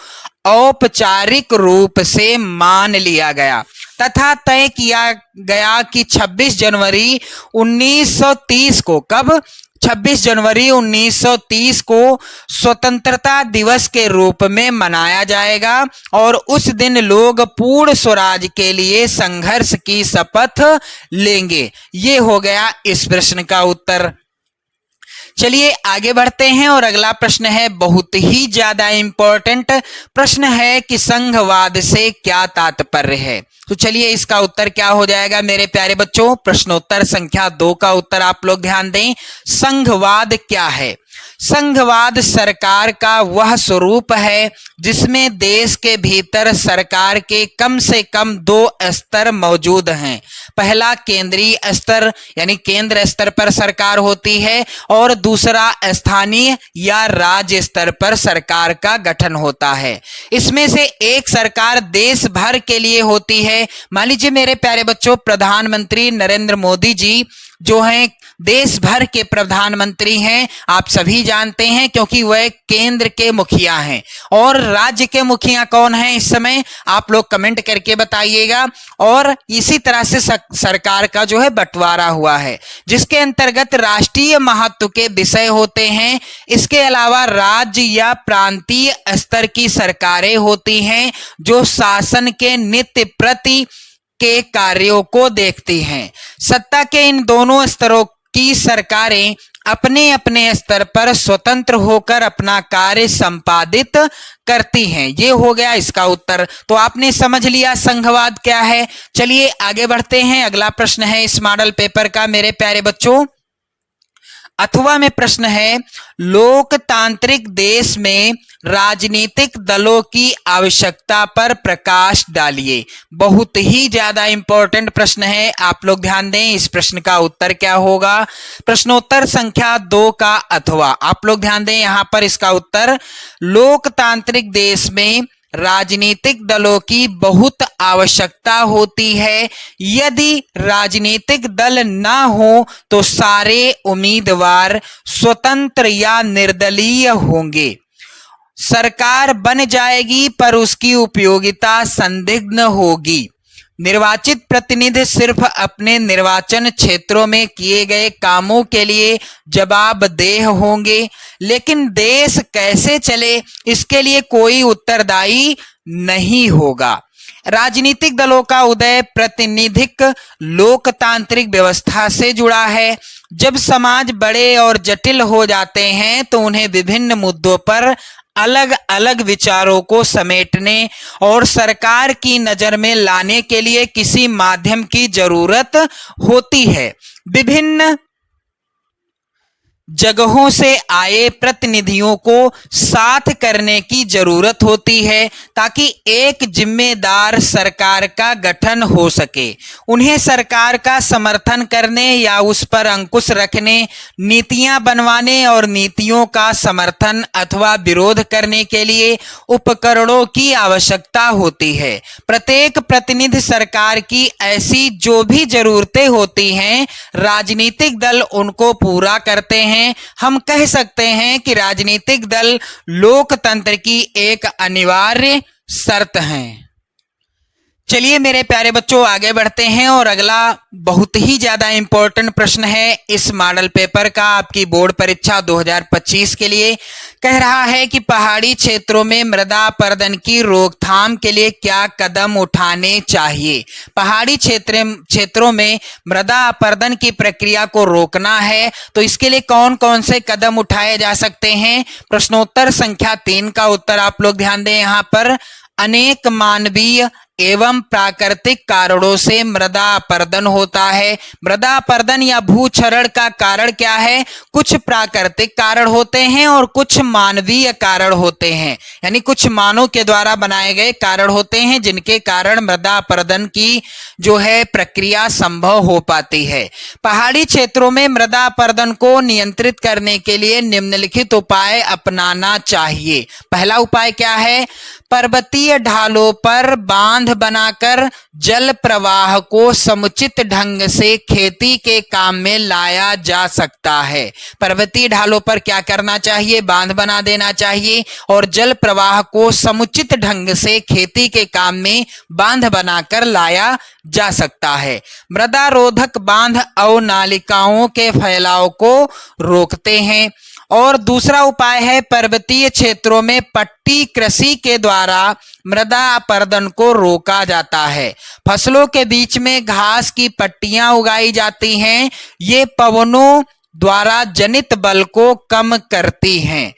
औपचारिक रूप से मान लिया गया तथा तय किया गया कि 26 जनवरी 1930 को, कब? 26 जनवरी 1930 को स्वतंत्रता दिवस के रूप में मनाया जाएगा और उस दिन लोग पूर्ण स्वराज के लिए संघर्ष की शपथ लेंगे। ये हो गया इस प्रश्न का उत्तर। चलिए आगे बढ़ते हैं और अगला प्रश्न है, बहुत ही ज्यादा इंपॉर्टेंट प्रश्न है कि संघवाद से क्या तात्पर्य है? तो चलिए इसका उत्तर क्या हो जाएगा मेरे प्यारे बच्चों? प्रश्नोत्तर संख्या 2 का उत्तर आप लोग ध्यान दें। संघवाद क्या है? संघवाद सरकार का वह स्वरूप है जिसमें देश के भीतर सरकार के कम से कम 2 स्तर मौजूद हैं। पहला केंद्रीय स्तर यानी केंद्र स्तर पर सरकार होती है और दूसरा स्थानीय या राज्य स्तर पर सरकार का गठन होता है। इसमें से एक सरकार देश भर के लिए होती है। मान लीजिए मेरे प्यारे बच्चों, प्रधानमंत्री नरेंद्र मोदी जी जो हैं देश भर के प्रधानमंत्री हैं, आप सभी जानते हैं, क्योंकि वह केंद्र के मुखिया हैं। और राज्य के मुखिया कौन हैं इस समय? आप लोग कमेंट करके बताइएगा। और इसी तरह से सरकार का जो है बंटवारा हुआ है, जिसके अंतर्गत राष्ट्रीय महत्व के विषय होते हैं। इसके अलावा राज्य या प्रांतीय स्तर की सरकारें होती हैं जो शासन के नित्य प्रति के कार्यों को देखती हैं। सत्ता के इन दोनों स्तरों की सरकारें अपने अपने स्तर पर स्वतंत्र होकर अपना कार्य संपादित करती हैं। ये हो गया इसका उत्तर। तो आपने समझ लिया संघवाद क्या है। चलिए आगे बढ़ते हैं। अगला प्रश्न है इस मॉडल पेपर का मेरे प्यारे बच्चों। अथवा में प्रश्न है, लोकतांत्रिक देश में राजनीतिक दलों की आवश्यकता पर प्रकाश डालिए। बहुत ही ज्यादा इंपॉर्टेंट प्रश्न है, आप लोग ध्यान दें। इस प्रश्न का उत्तर क्या होगा? प्रश्नोत्तर संख्या 2 का अथवा, आप लोग ध्यान दें यहां पर इसका उत्तर, लोकतांत्रिक देश में राजनीतिक दलों की बहुत आवश्यकता होती है। यदि राजनीतिक दल ना हो तो सारे उम्मीदवार स्वतंत्र या निर्दलीय होंगे। सरकार बन जाएगी पर उसकी उपयोगिता संदिग्ध होगी। निर्वाचित प्रतिनिधि सिर्फ अपने निर्वाचन क्षेत्रों में किए गए कामों के लिए जवाबदेह होंगे, लेकिन देश कैसे चले इसके लिए कोई उत्तरदायी नहीं होगा। राजनीतिक दलों का उदय प्रातिनिधिक लोकतांत्रिक व्यवस्था से जुड़ा है। जब समाज बड़े और जटिल हो जाते हैं तो उन्हें विभिन्न मुद्दों पर अलग अलग विचारों को समेटने और सरकार की नजर में लाने के लिए किसी माध्यम की जरूरत होती है। विभिन्न जगहों से आए प्रतिनिधियों को साथ करने की जरूरत होती है ताकि एक जिम्मेदार सरकार का गठन हो सके। उन्हें सरकार का समर्थन करने या उस पर अंकुश रखने, नीतियां बनवाने और नीतियों का समर्थन अथवा विरोध करने के लिए उपकरणों की आवश्यकता होती है। प्रत्येक प्रतिनिधि सरकार की ऐसी जो भी जरूरतें होती हैं, राजनीतिक दल उनको पूरा करते हैं। हम कह सकते हैं कि राजनीतिक दल लोकतंत्र की एक अनिवार्य शर्त हैं। चलिए मेरे प्यारे बच्चों, आगे बढ़ते हैं और अगला बहुत ही ज्यादा इंपॉर्टेंट प्रश्न है इस मॉडल पेपर का आपकी बोर्ड परीक्षा 2025 के लिए। कह रहा है कि पहाड़ी क्षेत्रों में मृदा अपरदन की रोकथाम के लिए क्या कदम उठाने चाहिए। पहाड़ी क्षेत्रों में मृदा अपरदन की प्रक्रिया को रोकना है तो इसके लिए कौन कौन से कदम उठाए जा सकते हैं। प्रश्नोत्तर संख्या 3 का उत्तर आप लोग ध्यान दें। यहाँ पर अनेक मानवीय एवं प्राकृतिक कारणों से मृदा अपरदन होता है। मृदा अपरदन या भूक्षरण का कारण क्या है? कुछ प्राकृतिक कारण होते हैं और कुछ मानवीय कारण होते हैं, यानी कुछ मानव के द्वारा बनाए गए कारण होते हैं जिनके कारण मृदा अपरदन की जो है प्रक्रिया संभव हो पाती है। पहाड़ी क्षेत्रों में मृदा अपरदन को नियंत्रित करने के लिए निम्नलिखित उपाय अपनाना चाहिए। पहला उपाय क्या है? पर्वतीय ढालों पर बांध बनाकर जल प्रवाह को समुचित ढंग से खेती के काम में लाया जा सकता है। पर्वतीय ढालों पर क्या करना चाहिए? बांध बना देना चाहिए और जल प्रवाह को समुचित ढंग से खेती के काम में बांध बनाकर लाया जा सकता है। मृदा रोधक बांध अवनालिकाओं के फैलाव को रोकते हैं। और दूसरा उपाय है पर्वतीय क्षेत्रों में पट्टी कृषि के द्वारा मृदा अपरदन को रोका जाता है। फसलों के बीच में घास की पट्टियां उगाई जाती हैं। ये पवनों द्वारा जनित बल को कम करती हैं।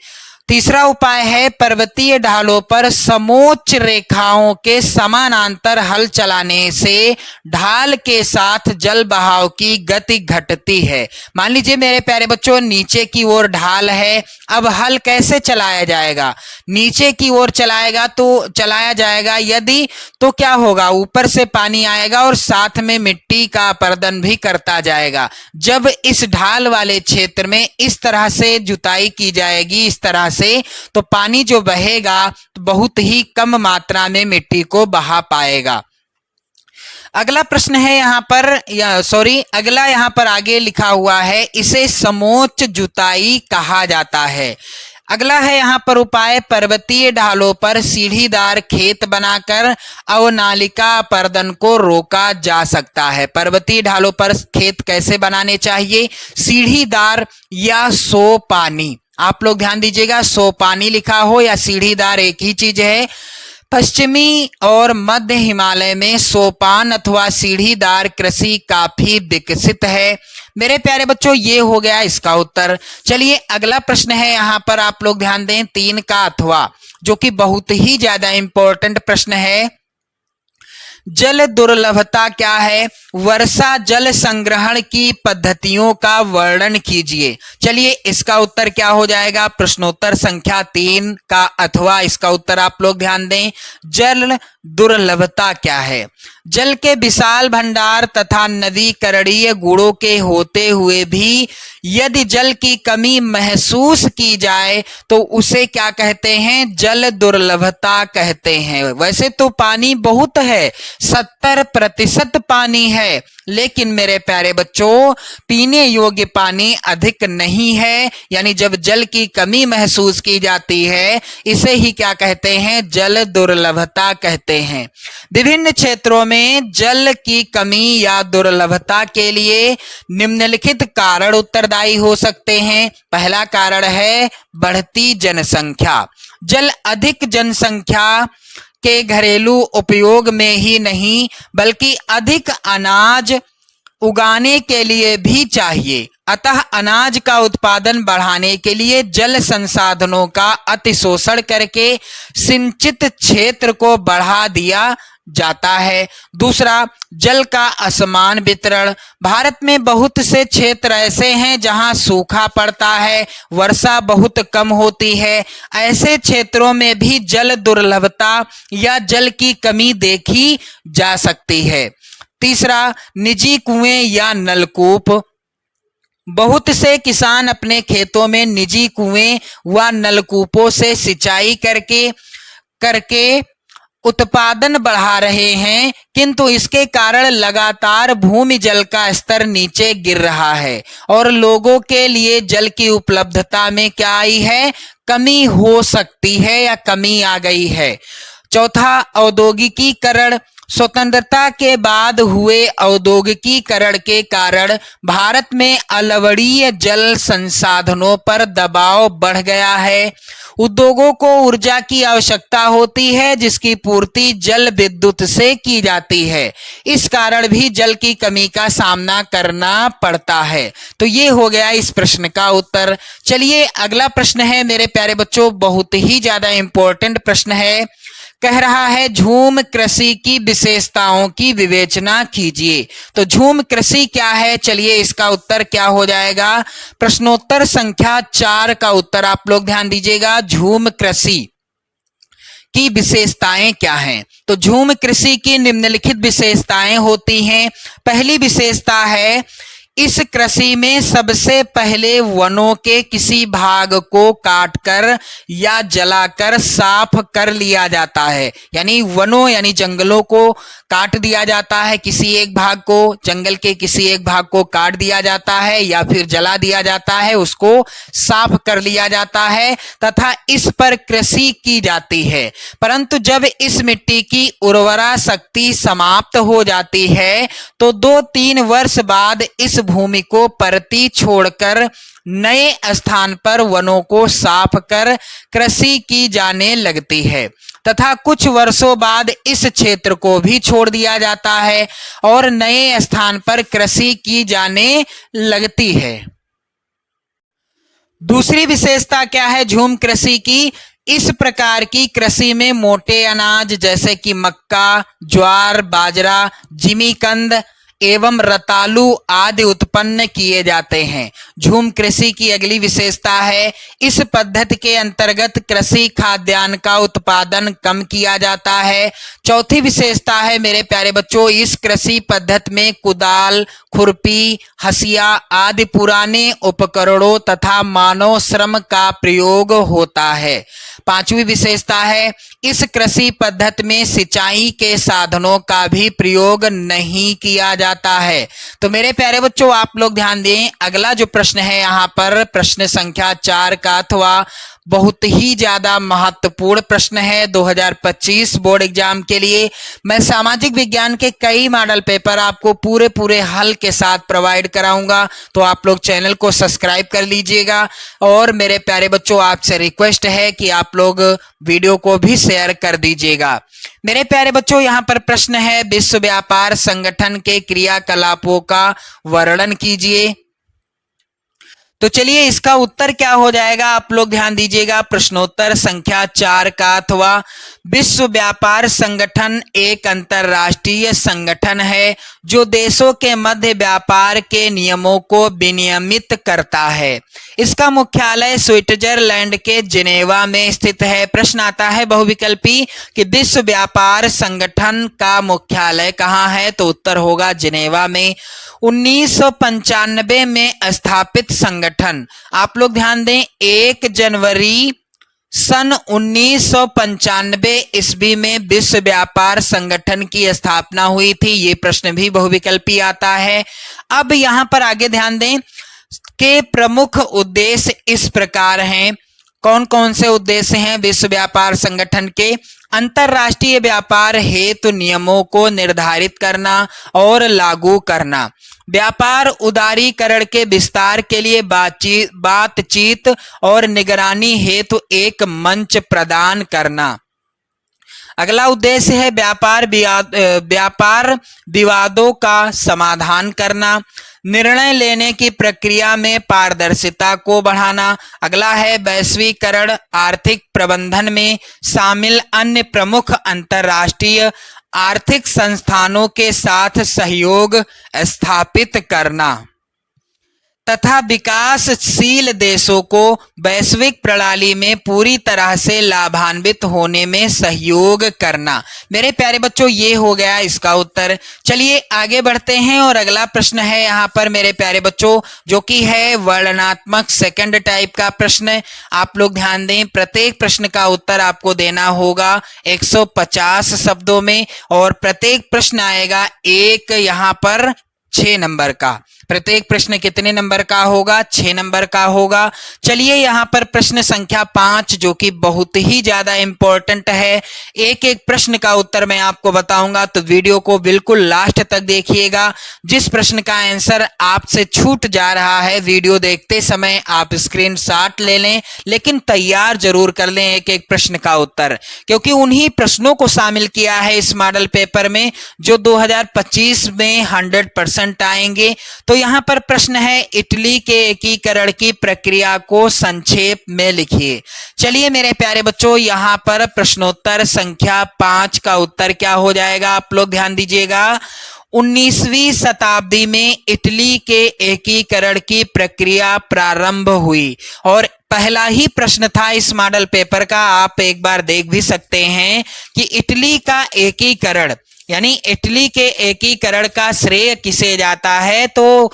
तीसरा उपाय है पर्वतीय ढालों पर समोच्च रेखाओं के समानांतर हल चलाने से ढाल के साथ जल बहाव की गति घटती है। मान लीजिए मेरे प्यारे बच्चों, नीचे की ओर ढाल है, अब हल कैसे चलाया जाएगा? नीचे की ओर चलाया जाएगा यदि, तो क्या होगा? ऊपर से पानी आएगा और साथ में मिट्टी का अपरदन भी करता जाएगा। जब इस ढाल वाले क्षेत्र में इस तरह से जुताई की जाएगी, इस तरह से, तो पानी जो बहेगा तो बहुत ही कम मात्रा में मिट्टी को बहा पाएगा। अगला प्रश्न है यहाँ पर अगला यहाँ पर आगे लिखा हुआ है, इसे समोच्च जुताई कहा जाता है। अगला है यहाँ पर उपाय, पर्वतीय ढालों पर सीढ़ीदार खेत बनाकर अवनालिका अपरदन को रोका जा सकता है। पर्वतीय ढालों पर खेत कैसे बनाने चाहिए? सीढ़ीदार या सोपानी। आप लोग ध्यान दीजिएगा, सोपानी लिखा हो या सीढ़ीदार एक ही चीज है। पश्चिमी और मध्य हिमालय में सोपान अथवा सीढ़ीदार कृषि काफी विकसित है। मेरे प्यारे बच्चों, ये हो गया इसका उत्तर। चलिए अगला प्रश्न है यहाँ पर आप लोग ध्यान दें, 3 का अथवा, जो कि बहुत ही ज्यादा इंपॉर्टेंट प्रश्न है। जल दुर्लभता क्या है? वर्षा जल संग्रहण की पद्धतियों का वर्णन कीजिए। चलिए इसका उत्तर क्या हो जाएगा? प्रश्नोत्तर संख्या 3 का अथवा इसका उत्तर आप लोग ध्यान दें। जल दुर्लभता क्या है? जल के विशाल भंडार तथा नवीकरणीय गुणों के होते हुए भी यदि जल की कमी महसूस की जाए तो उसे क्या कहते हैं? जल दुर्लभता कहते हैं। वैसे तो पानी बहुत है, 70% पानी है, लेकिन मेरे प्यारे बच्चों पीने योग्य पानी अधिक नहीं है, यानी जब जल की कमी महसूस की जाती है इसे ही क्या कहते हैं? जल दुर्लभता कहते हैं। विभिन्न क्षेत्रों में जल की कमी या दुर्लभता के लिए निम्नलिखित कारण उत्तरदायी हो सकते हैं। पहला कारण है बढ़ती जनसंख्या। जल अधिक जनसंख्या के घरेलू उपयोग में ही नहीं बल्कि अधिक अनाज उगाने के लिए भी चाहिए। अतः अनाज का उत्पादन बढ़ाने के लिए जल संसाधनों का अतिशोषण करके सिंचित क्षेत्र को बढ़ा दिया जाता है। दूसरा, जल का असमान वितरण। भारत में बहुत से क्षेत्र ऐसे हैं जहां सूखा पड़ता है, वर्षा बहुत कम होती है। ऐसे क्षेत्रों में भी जल दुर्लभता या जल की कमी देखी जा सकती है। तीसरा, निजी कुएं या नलकूप। बहुत से किसान अपने खेतों में निजी कुएं व नलकूपों से सिंचाई करके उत्पादन बढ़ा रहे हैं, किंतु इसके कारण लगातार भूमि जल का स्तर नीचे गिर रहा है और लोगों के लिए जल की उपलब्धता में क्या आई है, कमी हो सकती है या कमी आ गई है। चौथा, औद्योगिकीकरण। स्वतंत्रता के बाद हुए औद्योगिकीकरण के कारण भारत में अलवणीय जल संसाधनों पर दबाव बढ़ गया है। उद्योगों को ऊर्जा की आवश्यकता होती है जिसकी पूर्ति जल विद्युत से की जाती है। इस कारण भी जल की कमी का सामना करना पड़ता है। तो ये हो गया इस प्रश्न का उत्तर। चलिए अगला प्रश्न है मेरे प्यारे बच्चों, बहुत ही ज्यादा इंपॉर्टेंट प्रश्न है। कह रहा है झूम कृषि की विशेषताओं की विवेचना कीजिए। तो झूम कृषि क्या है, चलिए इसका उत्तर क्या हो जाएगा। प्रश्नोत्तर संख्या 4 का उत्तर आप लोग ध्यान दीजिएगा। झूम कृषि की विशेषताएं क्या हैं? तो झूम कृषि की निम्नलिखित विशेषताएं होती हैं। पहली विशेषता है, इस कृषि में सबसे पहले वनों के किसी भाग को काटकर या जलाकर साफ कर लिया जाता है। यानी वनों यानी जंगलों को काट दिया जाता है, किसी एक भाग को, जंगल के किसी एक भाग को काट दिया जाता है या फिर जला दिया जाता है, उसको साफ कर लिया जाता है तथा इस पर कृषि की जाती है। परंतु जब इस मिट्टी की उर्वरा शक्ति समाप्त हो जाती है तो 2-3 वर्ष बाद इस भूमि को परती छोड़कर नए स्थान पर वनों को साफ कर कृषि की जाने लगती है तथा कुछ वर्षों बाद इस क्षेत्र को भी छोड़ दिया जाता है और नए स्थान पर कृषि की जाने लगती है। दूसरी विशेषता क्या है झूम कृषि की? इस प्रकार की कृषि में मोटे अनाज जैसे कि मक्का, ज्वार, बाजरा, जिमीकंद एवं रतालू आदि उत्पन्न किए जाते हैं। झूम कृषि की अगली विशेषता है, इस पद्धति के अंतर्गत कृषि खाद्यान्न का उत्पादन कम किया जाता है। चौथी विशेषता है मेरे प्यारे बच्चों, इस कृषि पद्धति में कुदाल, खुरपी, हसिया आदि पुराने उपकरणों तथा मानव श्रम का प्रयोग होता है। पांचवी विशेषता है, इस कृषि पद्धति में सिंचाई के साधनों का भी प्रयोग नहीं किया जाता है। तो मेरे प्यारे बच्चों आप लोग ध्यान दें, अगला जो प्रश्न है यहाँ पर प्रश्न संख्या 4 का अथवा बहुत ही ज्यादा महत्वपूर्ण प्रश्न है 2025 बोर्ड एग्जाम के लिए। मैं सामाजिक विज्ञान के कई मॉडल पेपर आपको पूरे हल के साथ प्रोवाइड कराऊंगा, तो आप लोग चैनल को सब्सक्राइब कर लीजिएगा और मेरे प्यारे बच्चों आपसे रिक्वेस्ट है कि आप लोग वीडियो को भी शेयर कर दीजिएगा। मेरे प्यारे बच्चों यहाँ पर प्रश्न है, विश्व व्यापार संगठन के क्रियाकलापों का वर्णन कीजिए। तो चलिए इसका उत्तर क्या हो जाएगा, आप लोग ध्यान दीजिएगा। प्रश्नोत्तर संख्या 4 का अथवा विश्व व्यापार संगठन एक अंतरराष्ट्रीय संगठन है जो देशों के मध्य व्यापार के नियमों को विनियमित करता है। इसका मुख्यालय स्विट्जरलैंड के जिनेवा में स्थित है। प्रश्न आता है बहुविकल्पी कि विश्व व्यापार संगठन का मुख्यालय कहाँ है, तो उत्तर होगा जिनेवा में। 1995 में स्थापित संगठन, आप लोग ध्यान दें 1 जनवरी सन 1995 ईस्वी में विश्व व्यापार संगठन की स्थापना हुई थी। ये प्रश्न भी बहुविकल्पी आता है। अब यहां पर आगे ध्यान दें के प्रमुख उद्देश्य इस प्रकार हैं। कौन कौन से उद्देश्य हैं विश्व व्यापार संगठन के? अंतरराष्ट्रीय व्यापार हेतु नियमों को निर्धारित करना और लागू करना, व्यापार उदारीकरण के विस्तार के लिए बातचीत और निगरानी हेतु एक मंच प्रदान करना, अगला उद्देश्य है व्यापार विवादों का समाधान करना, निर्णय लेने की प्रक्रिया में पारदर्शिता को बढ़ाना। अगला है वैश्वीकरण, आर्थिक प्रबंधन में शामिल अन्य प्रमुख अंतर्राष्ट्रीय आर्थिक संस्थानों के साथ सहयोग स्थापित करना तथा विकासशील देशों को वैश्विक प्रणाली में पूरी तरह से लाभान्वित होने में सहयोग करना। मेरे प्यारे बच्चों, ये हो गया इसका उत्तर। चलिए आगे बढ़ते हैं और अगला प्रश्न है यहाँ पर मेरे प्यारे बच्चों, जो कि है वर्णनात्मक सेकंड टाइप का प्रश्न। आप लोग ध्यान दें, प्रत्येक प्रश्न का उत्तर आपको देना होगा 150 शब्दों में और प्रत्येक प्रश्न आएगा एक यहाँ पर 6 नंबर का। प्रत्येक प्रश्न कितने नंबर का होगा? 6 नंबर का होगा। चलिए यहाँ पर प्रश्न संख्या 5, जो कि बहुत ही ज्यादा इंपॉर्टेंट है। एक एक प्रश्न का उत्तर मैं आपको बताऊंगा, तो वीडियो को बिल्कुल लास्ट तक देखिएगा। जिस प्रश्न का आंसर आपसे छूट जा रहा है, वीडियो देखते समय आप स्क्रीनशॉट ले लें, लेकिन तैयार जरूर कर लें एक एक प्रश्न का उत्तर, क्योंकि उन्हीं प्रश्नों को शामिल किया है इस मॉडल पेपर में जो 2025 में 100% आएंगे। तो यहां पर प्रश्न है, इटली के एकीकरण की प्रक्रिया को संक्षेप में लिखिए। चलिए मेरे प्यारे बच्चों, यहां पर प्रश्नोत्तर संख्या 5 का उत्तर क्या हो जाएगा? आप लोग ध्यान दीजिएगा। 19वीं शताब्दी में इटली के एकीकरण की प्रक्रिया प्रारंभ हुई और पहला ही प्रश्न था इस मॉडल पेपर का। आप एक बार देख भी सकते हैं कि इटली का एकीकरण यानी इटली के एकीकरण का श्रेय किसे जाता है, तो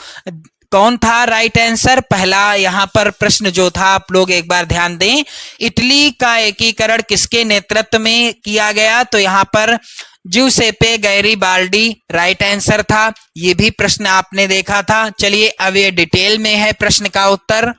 कौन था राइट आंसर? पहला यहां पर प्रश्न जो था, आप लोग एक बार ध्यान दें, इटली का एकीकरण किसके नेतृत्व में किया गया? तो यहां पर ज्यूसेप्पे गैरिबाल्डी राइट आंसर था। ये भी प्रश्न आपने देखा था। चलिए अब ये डिटेल में है प्रश्न का उत्तर।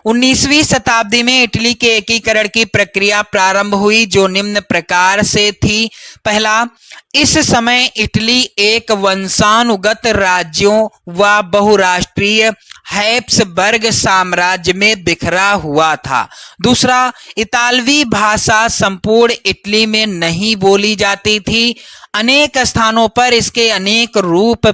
19वीं शताब्दी में इटली के एकीकरण की प्रक्रिया प्रारंभ हुई, जो निम्न प्रकार से थी। पहला, इस समय इटली एक वंशानुगत राज्यों व बहुराष्ट्रीय हैब्सबर्ग साम्राज्य में बिखरा हुआ था। दूसरा, इतालवी भाषा संपूर्ण इटली में नहीं बोली जाती थी। अनेक स्थानों पर इसके अनेक रूप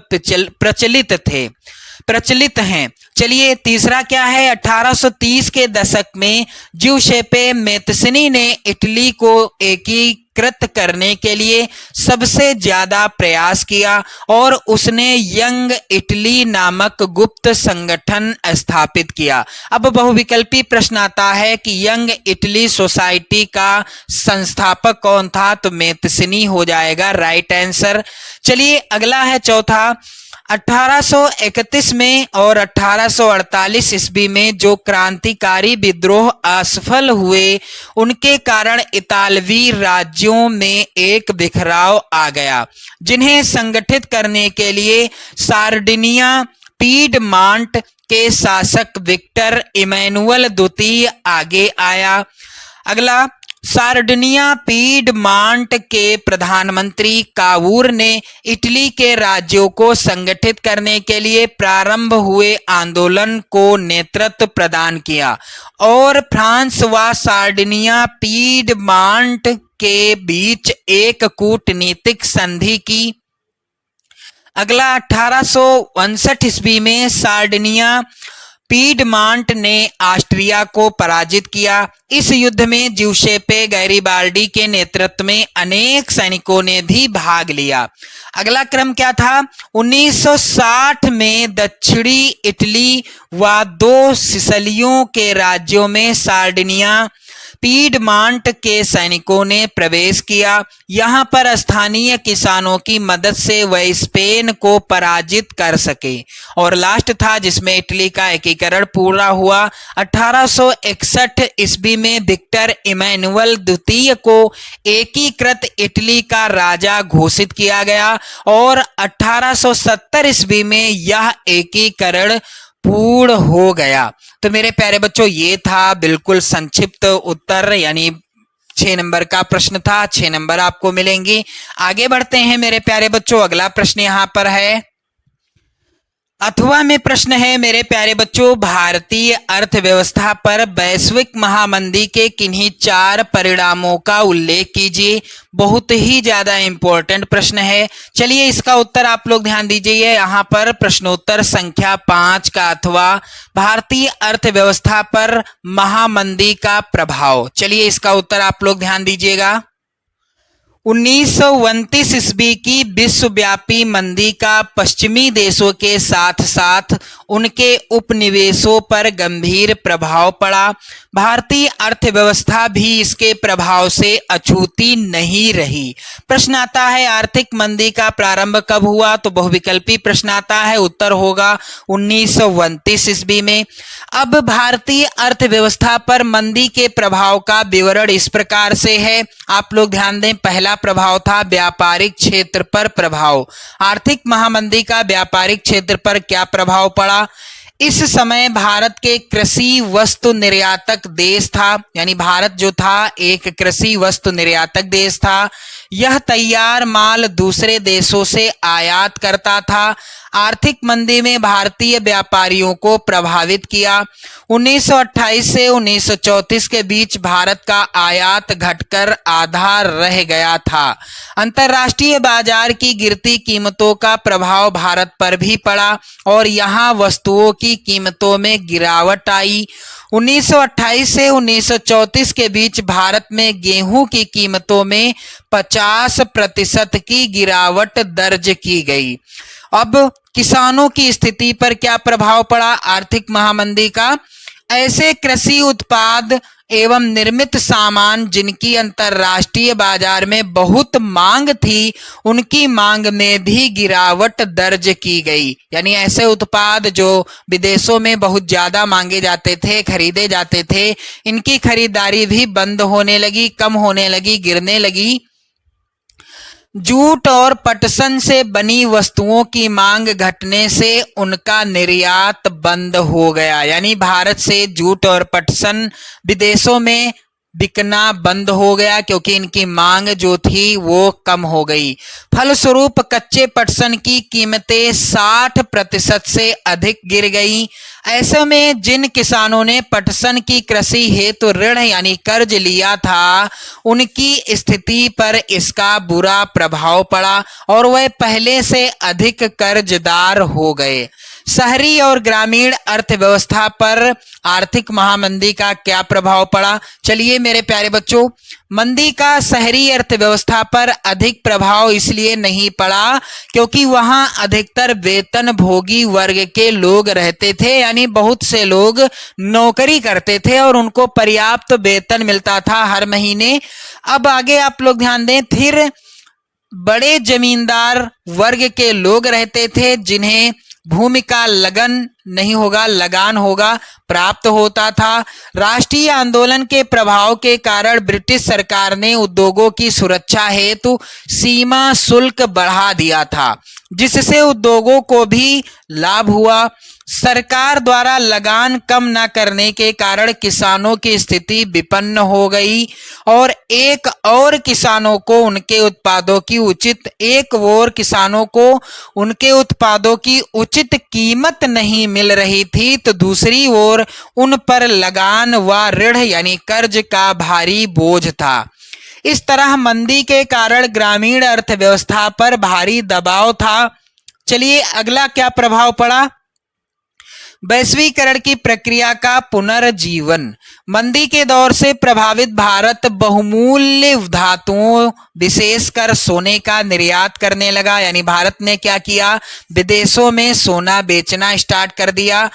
प्रचलित हैं। चलिए तीसरा क्या है? 1830 के दशक में ज्यूसेप्पे मेत्सिनी ने इटली को एकीकृत करने के लिए सबसे ज्यादा प्रयास किया और उसने यंग इटली नामक गुप्त संगठन स्थापित किया। अब बहुविकल्पी प्रश्न आता है कि यंग इटली सोसाइटी का संस्थापक कौन था? तो मेत्सिनी हो जाएगा राइट आंसर। चलिए अगला है चौथा, 1831 में और 1848 ईस्वी में जो क्रांतिकारी विद्रोह असफल हुए, उनके कारण इतालवी राज्यों में एक बिखराव आ गया, जिन्हें संगठित करने के लिए सार्डिनिया पीडमांट के शासक विक्टर इमैनुअल द्वितीय आगे आया। अगला, सार्डिनिया पीडमांट के प्रधानमंत्री कावूर ने इटली के राज्यों को संगठित करने के लिए प्रारंभ हुए आंदोलन को नेतृत्व प्रदान किया और फ्रांस व सार्डिनिया पीडमांट के बीच एक कूटनीतिक संधि की। अगला, 1859 ईस्वी में सार्डिनिया पीडमांट ने ऑस्ट्रिया को पराजित किया। इस युद्ध में ज्यूसेप्पे गैरिबाल्डी के नेतृत्व में अनेक सैनिकों ने भी भाग लिया। अगला क्रम क्या था? 1960 में दक्षिणी इटली व 2 सिसिलियों के राज्यों में सार्डिनिया पीडमांट के सैनिकों ने प्रवेश किया। यहां पर स्थानीय किसानों की मदद से वह स्पेन को पराजित कर सके। और लास्ट था जिसमें इटली का एकीकरण पूरा हुआ। 1861 ईस्वी में विक्टर इमैनुअल द्वितीय को एकीकृत इटली का राजा घोषित किया गया और 1870 ईस्वी में यह एकीकरण पूर्ण हो गया। तो मेरे प्यारे बच्चों, ये था बिल्कुल संक्षिप्त उत्तर, यानी 6 नंबर का प्रश्न था। 6 नंबर आपको मिलेंगे। आगे बढ़ते हैं मेरे प्यारे बच्चों। अगला प्रश्न यहां पर है, अथवा में प्रश्न है मेरे प्यारे बच्चों, भारतीय अर्थव्यवस्था पर वैश्विक महामंदी के किन्हीं 4 परिणामों का उल्लेख कीजिए। बहुत ही ज्यादा इंपॉर्टेंट प्रश्न है। चलिए इसका उत्तर आप लोग ध्यान दीजिए। यहाँ पर प्रश्नोत्तर संख्या 5 का अथवा भारतीय अर्थव्यवस्था पर महामंदी का प्रभाव। चलिए इसका उत्तर आप लोग ध्यान दीजिएगा। 1929 ईस्वी की विश्वव्यापी मंदी का पश्चिमी देशों के साथ साथ उनके उपनिवेशों पर गंभीर प्रभाव पड़ा। भारतीय अर्थव्यवस्था भी इसके प्रभाव से अछूती नहीं रही। प्रश्न आता है आर्थिक मंदी का प्रारंभ कब हुआ, तो बहुविकल्पी प्रश्न आता है। उत्तर होगा 1929 ईस्वी में। अब भारतीय अर्थव्यवस्था पर मंदी के प्रभाव का विवरण इस प्रकार से है, आप लोग ध्यान दें। पहला प्रभाव था व्यापारिक क्षेत्र पर प्रभाव। आर्थिक महामंदी का व्यापारिक क्षेत्र पर क्या प्रभाव पड़ा? इस समय भारत के कृषि वस्तु निर्यातक देश था, यानी भारत जो था एक कृषि वस्तु निर्यातक देश था। यह तैयार माल दूसरे देशों से आयात करता था। आर्थिक मंदी में भारतीय व्यापारियों को प्रभावित किया। 1928 से 1934 के बीच भारत का आयात घटकर आधा रह गया था। अंतर्राष्ट्रीय बाजार की गिरती कीमतों का प्रभाव भारत पर भी पड़ा और यहाँ वस्तुओं की कीमतों में गिरावट आई। 1928 से 1934 के बीच भारत में गेहूं की कीमतों में 50% की गिरावट दर्ज की गई। अब किसानों की स्थिति पर क्या प्रभाव पड़ा आर्थिक महामंदी का? ऐसे कृषि उत्पाद एवं निर्मित सामान जिनकी अंतर्राष्ट्रीय बाजार में बहुत मांग थी, उनकी मांग में भी गिरावट दर्ज की गई। यानी ऐसे उत्पाद जो विदेशों में बहुत ज्यादा मांगे जाते थे, खरीदे जाते थे, इनकी खरीदारी भी बंद होने लगी, कम होने लगी, गिरने लगी। जूट और पटसन से बनी वस्तुओं की मांग घटने से उनका निर्यात बंद हो गया। यानी भारत से जूट और पटसन विदेशों में बिकना बंद हो गया क्योंकि इनकी मांग जो थी वो कम हो गई। फलस्वरूप कच्चे पटसन की कीमतें 60% से अधिक गिर गई। ऐसे में जिन किसानों ने पटसन की कृषि हेतु ऋण यानी कर्ज लिया था, उनकी स्थिति पर इसका बुरा प्रभाव पड़ा और वह पहले से अधिक कर्जदार हो गए। शहरी और ग्रामीण अर्थव्यवस्था पर आर्थिक महामंदी का क्या प्रभाव पड़ा? चलिए मेरे प्यारे बच्चों, मंदी का शहरी अर्थव्यवस्था पर अधिक प्रभाव इसलिए नहीं पड़ा क्योंकि वहां अधिकतर वेतन भोगी वर्ग के लोग रहते थे, यानी बहुत से लोग नौकरी करते थे और उनको पर्याप्त वेतन मिलता था हर महीने। अब आगे आप लोग ध्यान दें, फिर बड़े जमींदार वर्ग के लोग रहते थे जिन्हें भूमि का लगान होगा प्राप्त होता था। राष्ट्रीय आंदोलन के प्रभाव के कारण ब्रिटिश सरकार ने उद्योगों की सुरक्षा हेतु सीमा शुल्क बढ़ा दिया था, जिससे उद्योगों को भी लाभ हुआ। सरकार द्वारा लगान कम न करने के कारण किसानों की स्थिति विपन्न हो गई और एक ओर किसानों को उनके उत्पादों की उचित कीमत नहीं मिल रही थी, तो दूसरी ओर उन पर लगान व ऋण यानी कर्ज का भारी बोझ था। इस तरह मंदी के कारण ग्रामीण अर्थव्यवस्था पर भारी दबाव था। चलिए अगला क्या प्रभाव पड़ा? वैश्वीकरण की प्रक्रिया का पुनर्जीवन। मंदी के दौर से प्रभावित भारत बहुमूल्य धातुओं विशेषकर सोने का निर्यात करने लगा। यानी भारत ने क्या किया? विदेशों में सोना बेचना स्टार्ट कर दिया।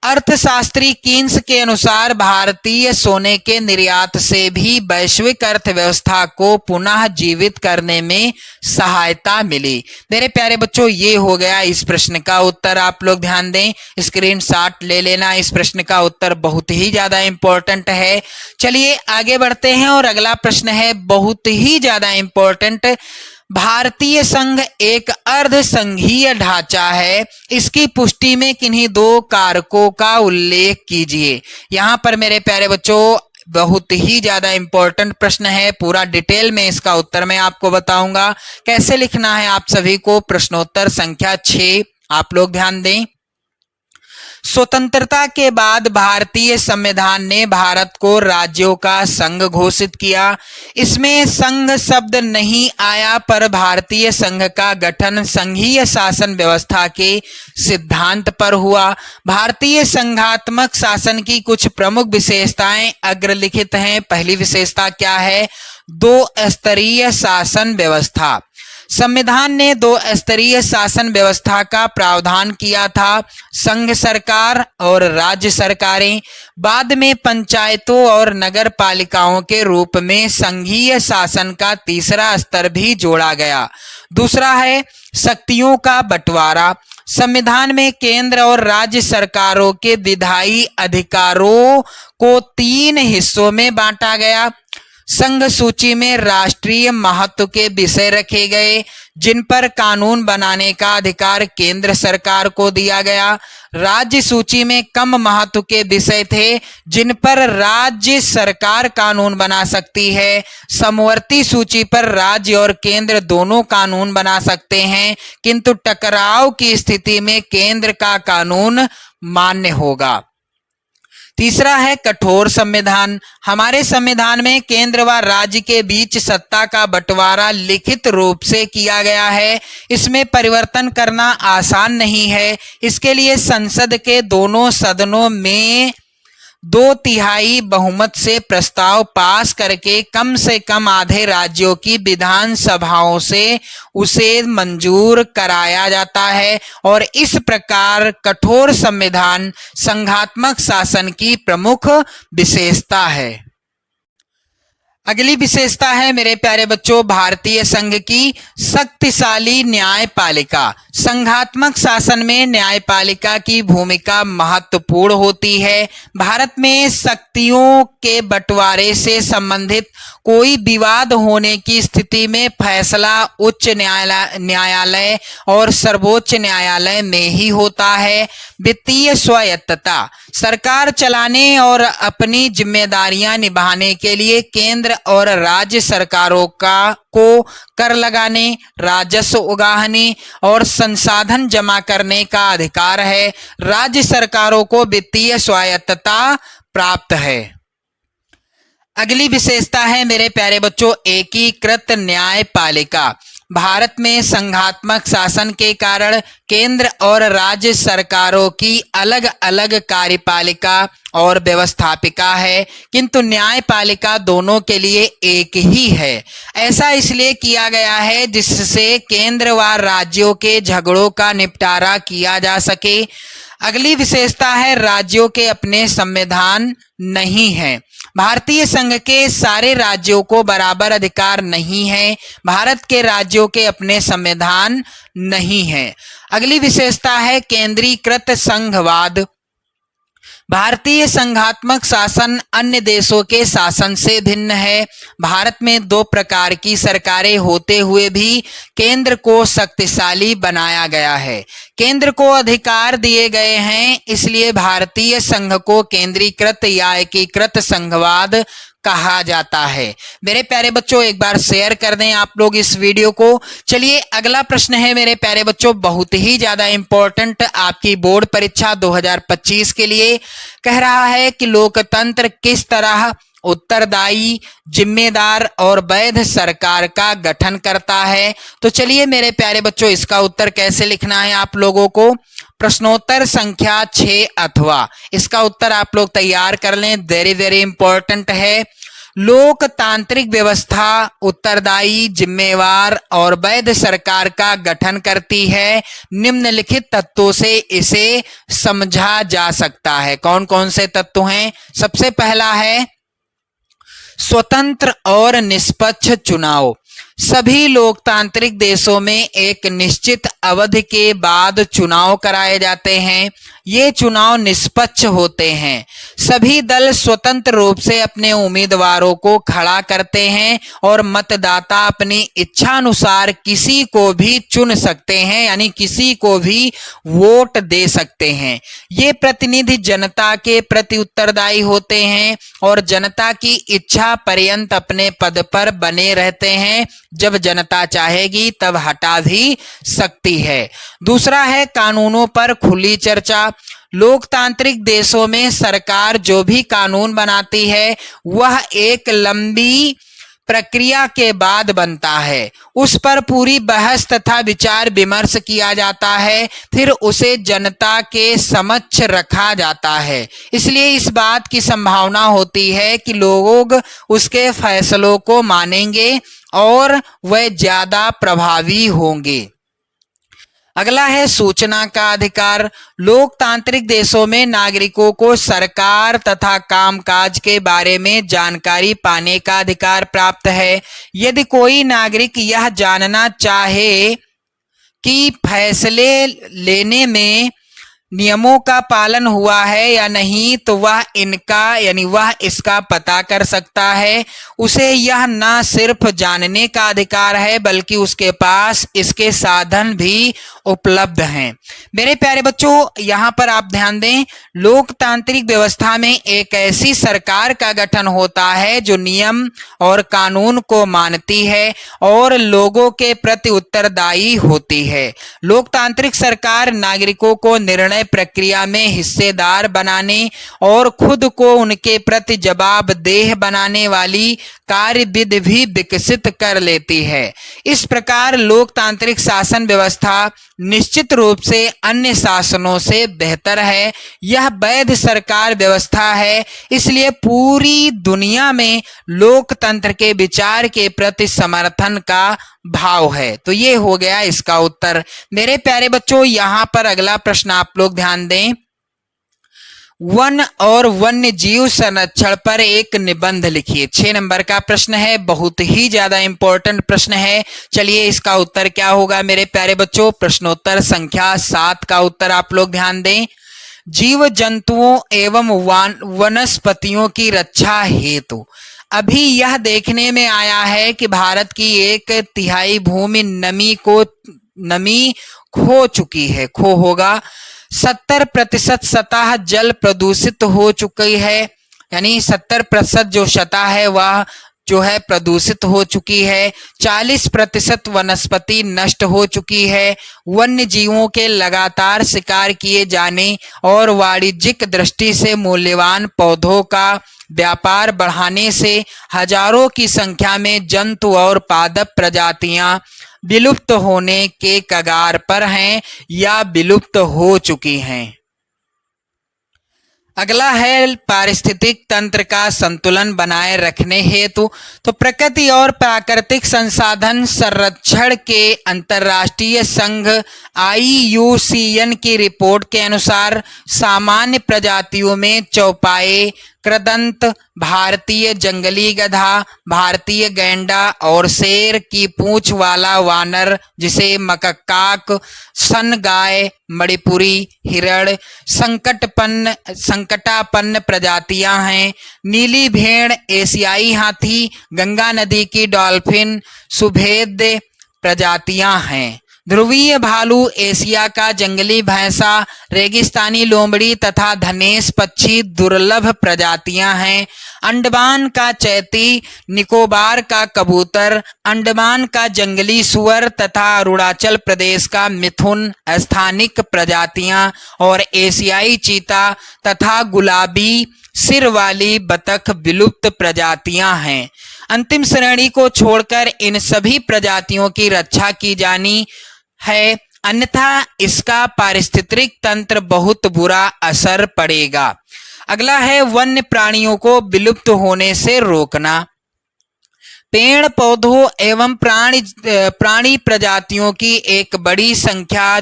अर्थशास्त्री कीन्स के अनुसार भारतीय सोने के निर्यात से भी वैश्विक अर्थव्यवस्था को पुनः जीवित करने में सहायता मिली। मेरे प्यारे बच्चों, ये हो गया इस प्रश्न का उत्तर। आप लोग ध्यान दें, स्क्रीनशॉट ले लेना। इस प्रश्न का उत्तर बहुत ही ज्यादा इंपॉर्टेंट है। चलिए आगे बढ़ते हैं और अगला प्रश्न है बहुत ही ज्यादा इंपॉर्टेंट। भारतीय संघ एक अर्ध संघीय ढांचा है, इसकी पुष्टि में किन्हीं 2 कारकों का उल्लेख कीजिए। यहां पर मेरे प्यारे बच्चों बहुत ही ज्यादा इंपॉर्टेंट प्रश्न है। पूरा डिटेल में इसका उत्तर मैं आपको बताऊंगा। कैसे लिखना है आप सभी को? प्रश्नोत्तर संख्या 6 आप लोग ध्यान दें। स्वतंत्रता के बाद भारतीय संविधान ने भारत को राज्यों का संघ घोषित किया। इसमें संघ शब्द नहीं आया, पर भारतीय संघ का गठन संघीय शासन व्यवस्था के सिद्धांत पर हुआ। भारतीय संघात्मक शासन की कुछ प्रमुख विशेषताएं अग्रलिखित हैं। पहली विशेषता क्या है? दो स्तरीय शासन व्यवस्था। संविधान ने दो स्तरीय शासन व्यवस्था का प्रावधान किया था, संघ सरकार और राज्य सरकारें। बाद में पंचायतों और नगर पालिकाओं के रूप में संघीय शासन का तीसरा स्तर भी जोड़ा गया। दूसरा है शक्तियों का बंटवारा। संविधान में केंद्र और राज्य सरकारों के विधायी अधिकारों को 3 हिस्सों में बांटा गया। संघ सूची में राष्ट्रीय महत्व के विषय रखे गए, जिन पर कानून बनाने का अधिकार केंद्र सरकार को दिया गया। राज्य सूची में कम महत्व के विषय थे, जिन पर राज्य सरकार कानून बना सकती है। समवर्ती सूची पर राज्य और केंद्र दोनों कानून बना सकते हैं, किंतु टकराव की स्थिति में केंद्र का कानून मान्य होगा। तीसरा है कठोर संविधान। हमारे संविधान में केंद्र व राज्य के बीच सत्ता का बंटवारा लिखित रूप से किया गया है। इसमें परिवर्तन करना आसान नहीं है। इसके लिए संसद के दोनों सदनों में 2/3 बहुमत से प्रस्ताव पास करके कम से कम आधे राज्यों की विधानसभाओं से उसे मंजूर कराया जाता है, और इस प्रकार कठोर संविधान संघात्मक शासन की प्रमुख विशेषता है। अगली विशेषता है मेरे प्यारे बच्चों, भारतीय संघ की शक्तिशाली न्यायपालिका। संघात्मक शासन में न्यायपालिका की भूमिका महत्वपूर्ण होती है। भारत में शक्तियों के बंटवारे से संबंधित कोई विवाद होने की स्थिति में फैसला उच्च न्यायालय और सर्वोच्च न्यायालय में ही होता है। वित्तीय स्वायत्तता। सरकार चलाने और अपनी जिम्मेदारियां निभाने के लिए केंद्र और राज्य सरकारों को कर लगाने, राजस्व उगाहने और संसाधन जमा करने का अधिकार है। राज्य सरकारों को वित्तीय स्वायत्तता प्राप्त है। अगली विशेषता है मेरे प्यारे बच्चों, एकीकृत न्यायपालिका। भारत में संघात्मक शासन के कारण केंद्र और राज्य सरकारों की अलग अलग कार्यपालिका और व्यवस्थापिका है, किंतु न्यायपालिका दोनों के लिए एक ही है। ऐसा इसलिए किया गया है जिससे केंद्र व राज्यों के झगड़ों का निपटारा किया जा सके। अगली विशेषता है राज्यों के अपने संविधान नहीं है। भारतीय संघ के सारे राज्यों को बराबर अधिकार नहीं है। भारत के राज्यों के अपने संविधान नहीं है। अगली विशेषता है केंद्रीकृत संघवाद। भारतीय संघात्मक शासन अन्य देशों के शासन से भिन्न है। भारत में 2 प्रकार की सरकारें होते हुए भी केंद्र को शक्तिशाली बनाया गया है। केंद्र को अधिकार दिए गए हैं, इसलिए भारतीय संघ को केंद्रीकृत या एकीकृत संघवाद कहा जाता है। मेरे प्यारे बच्चों, एक बार शेयर कर दें आप लोग इस वीडियो को। चलिए अगला प्रश्न है मेरे प्यारे बच्चों, बहुत ही ज्यादा इंपॉर्टेंट आपकी बोर्ड परीक्षा 2025 के लिए। कह रहा है कि लोकतंत्र किस तरह उत्तरदायी, जिम्मेदार और वैध सरकार का गठन करता है। तो चलिए मेरे प्यारे बच्चों, इसका उत्तर कैसे लिखना है आप लोगों को। प्रश्नोत्तर संख्या 6 अथवा, इसका उत्तर आप लोग तैयार कर लें, वेरी वेरी इंपॉर्टेंट है। लोकतांत्रिक व्यवस्था उत्तरदायी, जिम्मेवार और वैध सरकार का गठन करती है। निम्नलिखित तत्वों से इसे समझा जा सकता है। कौन कौन से तत्व हैं? सबसे पहला है स्वतंत्र और निष्पक्ष चुनाव। सभी लोकतांत्रिक देशों में एक निश्चित अवधि के बाद चुनाव कराए जाते हैं। ये चुनाव निष्पक्ष होते हैं। सभी दल स्वतंत्र रूप से अपने उम्मीदवारों को खड़ा करते हैं और मतदाता अपनी इच्छा अनुसार किसी को भी चुन सकते हैं, यानी किसी को भी वोट दे सकते हैं। ये प्रतिनिधि जनता के प्रति उत्तरदायी होते हैं और जनता की इच्छा पर्यंत अपने पद पर बने रहते हैं। जब जनता चाहेगी तब हटा भी सकती है। दूसरा है कानूनों पर खुली चर्चा। लोकतांत्रिक देशों में सरकार जो भी कानून बनाती है वह एक लंबी प्रक्रिया के बाद बनता है। उस पर पूरी बहस तथा विचार विमर्श किया जाता है, फिर उसे जनता के समक्ष रखा जाता है। इसलिए इस बात की संभावना होती है कि लोग उसके फैसलों को मानेंगे और वह ज्यादा प्रभावी होंगे। अगला है सूचना का अधिकार। लोकतांत्रिक देशों में नागरिकों को सरकार तथा कामकाज के बारे में जानकारी पाने का अधिकार प्राप्त है। यदि कोई नागरिक यह जानना चाहे कि फैसले लेने में नियमों का पालन हुआ है या नहीं, तो वह इसका पता कर सकता है। उसे यह न सिर्फ जानने का अधिकार है बल्कि उसके पास इसके साधन भी उपलब्ध हैं। मेरे प्यारे बच्चों, यहाँ पर आप ध्यान दें, लोकतांत्रिक व्यवस्था में एक ऐसी सरकार का गठन होता है जो नियम और कानून को मानती है और लोगों के प्रति उत्तरदायी होती है। लोकतांत्रिक सरकार नागरिकों को निर्णय प्रक्रिया में हिस्सेदार बनाने और खुद को उनके प्रति जवाबदेह बनाने वाली कार्यविधि भी विकसित कर लेती है। इस प्रकार लोकतांत्रिक शासन व्यवस्था निश्चित रूप से अन्य शासनों से बेहतर है। यह वैध सरकार व्यवस्था है, इसलिए पूरी दुनिया में लोकतंत्र के विचार के प्रति समर्थन का भाव है। तो ये हो गया इसका उत्तर। मेरे प्यारे बच्चों, यहाँ पर अगला प्रश्न आप लोग ध्यान दें। वन और वन्य जीव संरक्षण पर एक निबंध लिखिए। 6 नंबर का प्रश्न है, बहुत ही ज्यादा इंपॉर्टेंट प्रश्न है। चलिए इसका उत्तर क्या होगा मेरे प्यारे बच्चों। प्रश्नोत्तर संख्या 7 का उत्तर आप लोग ध्यान दें। जीव जंतुओं एवं वनस्पतियों की रक्षा हेतु अभी यह देखने में आया है कि भारत की 1/3 भूमि नमी खो चुकी है। 70% सतह जल प्रदूषित हो चुकी है, यानी 70% जो सतह है वह जो है प्रदूषित हो चुकी है। 40% वनस्पति नष्ट हो चुकी है। वन्य जीवों के लगातार शिकार किए जाने और वाणिज्यिक दृष्टि से मूल्यवान पौधों का व्यापार बढ़ाने से हजारों की संख्या में जंतु और पादप प्रजातियां विलुप्त होने के कगार पर हैं या विलुप्त हो चुकी हैं। अगला है पारिस्थितिक तंत्र का संतुलन बनाए रखने हेतु। तो प्रकृति और प्राकृतिक संसाधन संरक्षण के अंतर्राष्ट्रीय संघ IUCN की रिपोर्ट के अनुसार सामान्य प्रजातियों में चौपाए, कृदंत, भारतीय जंगली गधा, भारतीय गैंडा और शेर की पूंछ वाला वानर जिसे मकक्काक, सन गाय, मणिपुरी हिरण संकटापन्न प्रजातियां हैं। नीली भेड़, एशियाई हाथी, गंगा नदी की डॉल्फिन सुभेद्य प्रजातियां हैं। ध्रुवीय भालू, एशिया का जंगली भैंसा, रेगिस्तानी लोमड़ी तथा धनेश पक्षी दुर्लभ प्रजातियां हैं। अंडमान का चैती, निकोबार का कबूतर, अंडमान का जंगली सुअर तथा अरुणाचल प्रदेश का मिथुन स्थानिक प्रजातियां और एशियाई चीता तथा गुलाबी सिर वाली बतख विलुप्त प्रजातियां हैं। अंतिम श्रेणी को छोड़कर इन सभी प्रजातियों की रक्षा की जानी है, अन्यथा इसका पारिस्थितिक तंत्र बहुत बुरा असर पड़ेगा। अगला है वन्य प्राणियों को विलुप्त होने से रोकना। पेड़ पौधों एवं प्राणी प्रजातियों की एक बड़ी संख्या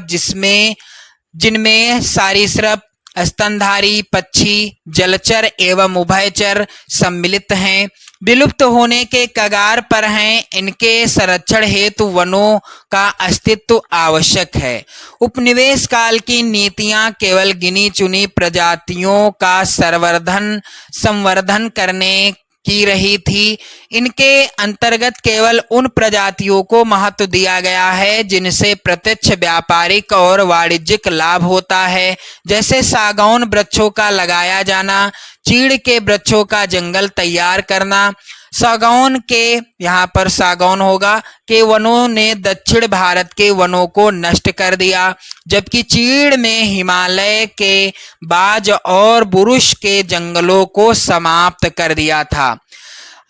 जिनमें सरीसृप, स्तनधारी पक्षी, जलचर एवं उभयचर सम्मिलित हैं, विलुप्त होने के कगार पर हैं। इनके संरक्षण हेतु वनों का अस्तित्व आवश्यक है। उपनिवेश काल की नीतियां केवल गिनी चुनी प्रजातियों का संवर्धन करने की रही थी। इनके अंतर्गत केवल उन प्रजातियों को महत्व दिया गया है जिनसे प्रत्यक्ष व्यापारिक और वाणिज्यिक लाभ होता है, जैसे सागौन वृक्षों का लगाया जाना, चीड़ के वृक्षों का जंगल तैयार करना, सागौन के, यहाँ पर सागौन होगा, के वनों ने दक्षिण भारत के वनों को नष्ट कर दिया, जबकि चीड़ में हिमालय के बाज और बुरुश के जंगलों को समाप्त कर दिया था।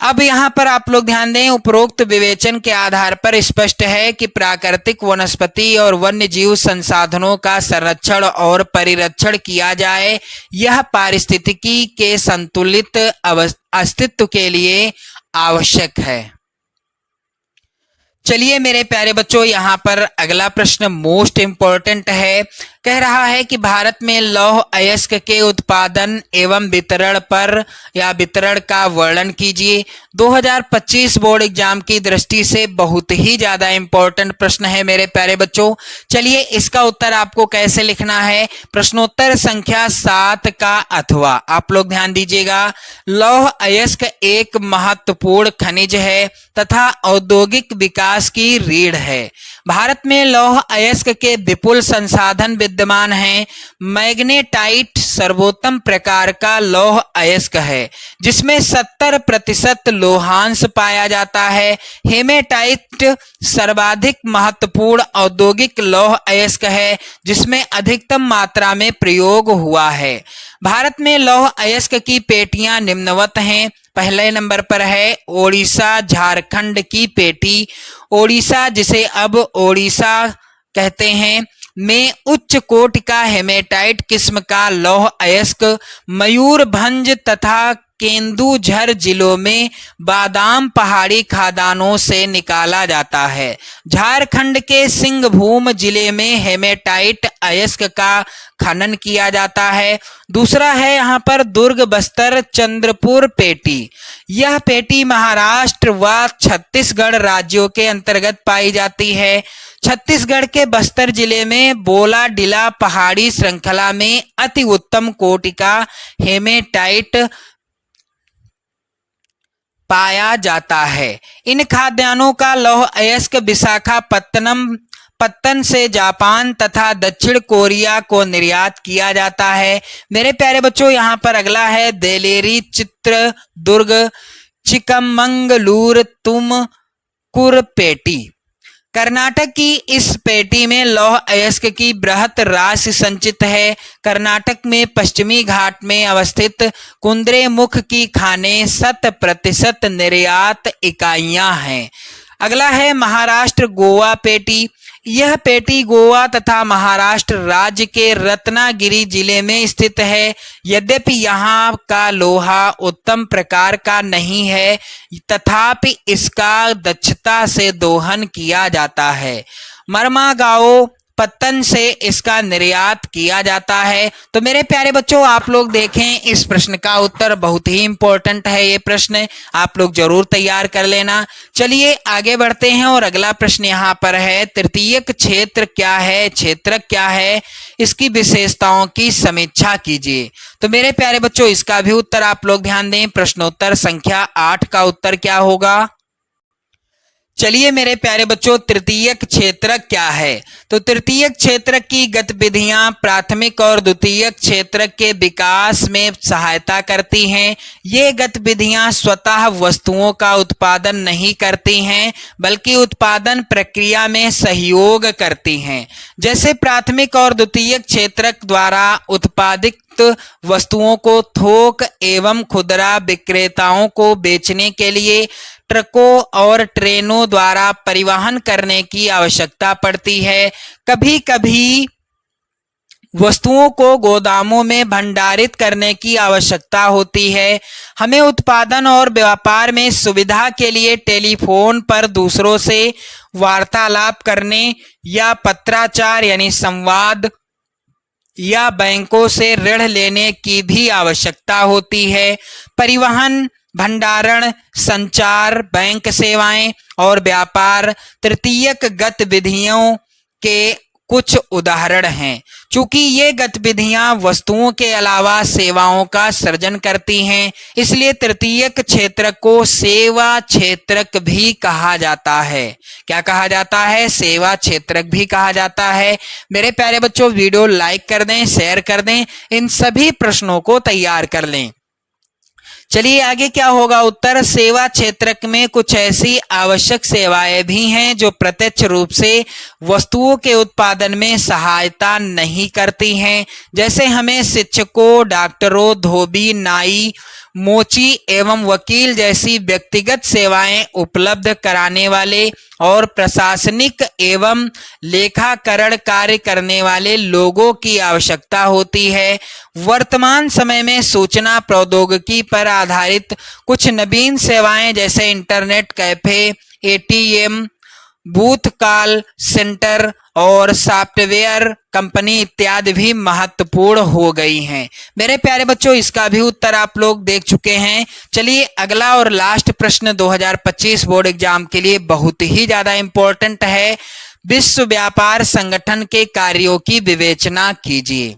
अब यहाँ पर आप लोग ध्यान दें, उपरोक्त विवेचन के आधार पर स्पष्ट है कि प्राकृतिक वनस्पति और वन्य जीव संसाधनों का संरक्षण और परिरक्षण किया जाए, यह पारिस्थितिकी के संतुलित अस्तित्व के लिए आवश्यक है। चलिए मेरे प्यारे बच्चों, यहाँ पर अगला प्रश्न मोस्ट इंपॉर्टेंट है। कह रहा है कि भारत में लौह अयस्क के उत्पादन एवं वितरण पर या वितरण का वर्णन कीजिए। 2025 बोर्ड एग्जाम की दृष्टि से बहुत ही ज्यादा इंपॉर्टेंट प्रश्न है मेरे प्यारे बच्चों। चलिए इसका उत्तर आपको कैसे लिखना है। प्रश्नोत्तर संख्या 7 का अथवा, आप लोग ध्यान दीजिएगा। लौह अयस्क एक महत्वपूर्ण खनिज है तथा औद्योगिक विकास की रीढ़ है। भारत में लौह अयस्क के विपुल संसाधन विद्यमान हैं। मैग्नेटाइट सर्वोत्तम प्रकार का लौह अयस्क है जिसमें 70% लोहांश पाया जाता है। हेमेटाइट सर्वाधिक महत्वपूर्ण औद्योगिक लौह अयस्क है जिसमें अधिकतम मात्रा में प्रयोग हुआ है। भारत में लौह अयस्क की पेटियां निम्नवत हैं। पहले नंबर पर है ओडिशा झारखंड की पेटी। ओडिशा, जिसे अब ओडिशा कहते हैं, में उच्च कोटि का हेमेटाइट किस्म का लौह अयस्क मयूरभंज तथा केंदुझर जिलों में बादाम पहाड़ी खदानों से निकाला जाता है। झारखंड के सिंहभूम जिले में हेमेटाइट अयस्क का खनन किया जाता है। दूसरा है यहाँ पर दुर्ग बस्तर चंद्रपुर पेटी। यह पेटी महाराष्ट्र व छत्तीसगढ़ राज्यों के अंतर्गत पाई जाती है। छत्तीसगढ़ के बस्तर जिले में बोलाडिला पहाड़ी श्रृंखला में अति उत्तम कोटि का हेमेटाइट पाया जाता है। इन खाद्यान्नों का लौह अयस्क विशाखापत्तनम से जापान तथा दक्षिण कोरिया को निर्यात किया जाता है। मेरे प्यारे बच्चों, यहाँ पर अगला है देलेरी, चित्रदुर्ग, चिकमंगलूर, तुमकुर पेटी। कर्नाटक की इस पेटी में लौह अयस्क की बृहत राशि संचित है। कर्नाटक में पश्चिमी घाट में अवस्थित कुंद्रेमुख की खानें 100% निर्यात इकाइयां हैं। अगला है महाराष्ट्र गोवा पेटी। यह पेटी गोवा तथा महाराष्ट्र राज्य के रत्नागिरी जिले में स्थित है। यद्यपि यहाँ का लोहा उत्तम प्रकार का नहीं है, तथापि इसका दक्षता से दोहन किया जाता है। मरमागांव पत्तन से इसका निर्यात किया जाता है। तो मेरे प्यारे बच्चों, आप लोग देखें, इस प्रश्न का उत्तर बहुत ही इंपॉर्टेंट है। ये प्रश्न आप लोग जरूर तैयार कर लेना। चलिए आगे बढ़ते हैं और अगला प्रश्न यहाँ पर है, तृतीयक क्षेत्र क्या है, क्षेत्रक क्या है, इसकी विशेषताओं की समीक्षा कीजिए। तो मेरे प्यारे बच्चों, इसका भी उत्तर आप लोग ध्यान दें। प्रश्नोत्तर संख्या 8 का उत्तर क्या होगा। चलिए मेरे प्यारे बच्चों, तृतीयक क्षेत्रक क्या है। तो तृतीयक क्षेत्रक की गतिविधियां प्राथमिक और द्वितीयक क्षेत्रक के विकास में सहायता करती हैं। ये गतिविधियां स्वतः वस्तुओं का उत्पादन नहीं करती हैं, बल्कि उत्पादन प्रक्रिया में सहयोग करती हैं। जैसे प्राथमिक और द्वितीयक क्षेत्रक द्वारा उत्पादित वस्तुओं को थोक एवं खुदरा विक्रेताओं को बेचने के लिए ट्रकों और ट्रेनों द्वारा परिवहन करने की आवश्यकता पड़ती है। कभी कभी वस्तुओं को गोदामों में भंडारित करने की आवश्यकता होती है। हमें उत्पादन और व्यापार में सुविधा के लिए टेलीफोन पर दूसरों से वार्तालाप करने या पत्राचार यानी संवाद या बैंकों से ऋण लेने की भी आवश्यकता होती है। परिवहन, भंडारण, संचार, बैंक सेवाएं और व्यापार तृतीयक गतिविधियों के कुछ उदाहरण हैं। चूंकि ये गतिविधियां वस्तुओं के अलावा सेवाओं का सृजन करती हैं, इसलिए तृतीयक क्षेत्र को सेवा क्षेत्रक भी कहा जाता है। क्या कहा जाता है? सेवा क्षेत्रक भी कहा जाता है। मेरे प्यारे बच्चों, वीडियो लाइक कर दें, शेयर कर दें, इन सभी प्रश्नों को तैयार कर लें। चलिए आगे क्या होगा उत्तर, सेवा क्षेत्र में कुछ ऐसी आवश्यक सेवाएं भी हैं जो प्रत्यक्ष रूप से वस्तुओं के उत्पादन में सहायता नहीं करती हैं, जैसे हमें शिक्षकों, डॉक्टरों, धोबी, नाई, मोची एवं वकील जैसी व्यक्तिगत सेवाएं उपलब्ध कराने वाले और प्रशासनिक एवं लेखाकरण कार्य करने वाले लोगों की आवश्यकता होती है। वर्तमान समय में सूचना प्रौद्योगिकी पर आधारित कुछ नवीन सेवाएं जैसे internet cafe, ATM, booth call centre और सॉफ्टवेयर कंपनी इत्यादि भी महत्वपूर्ण हो गई हैं। मेरे प्यारे बच्चों, इसका भी उत्तर आप लोग देख चुके हैं। चलिए अगला और लास्ट प्रश्न 2025 बोर्ड एग्जाम के लिए बहुत ही ज्यादा इंपॉर्टेंट है। विश्व व्यापार संगठन के कार्यों की विवेचना कीजिए।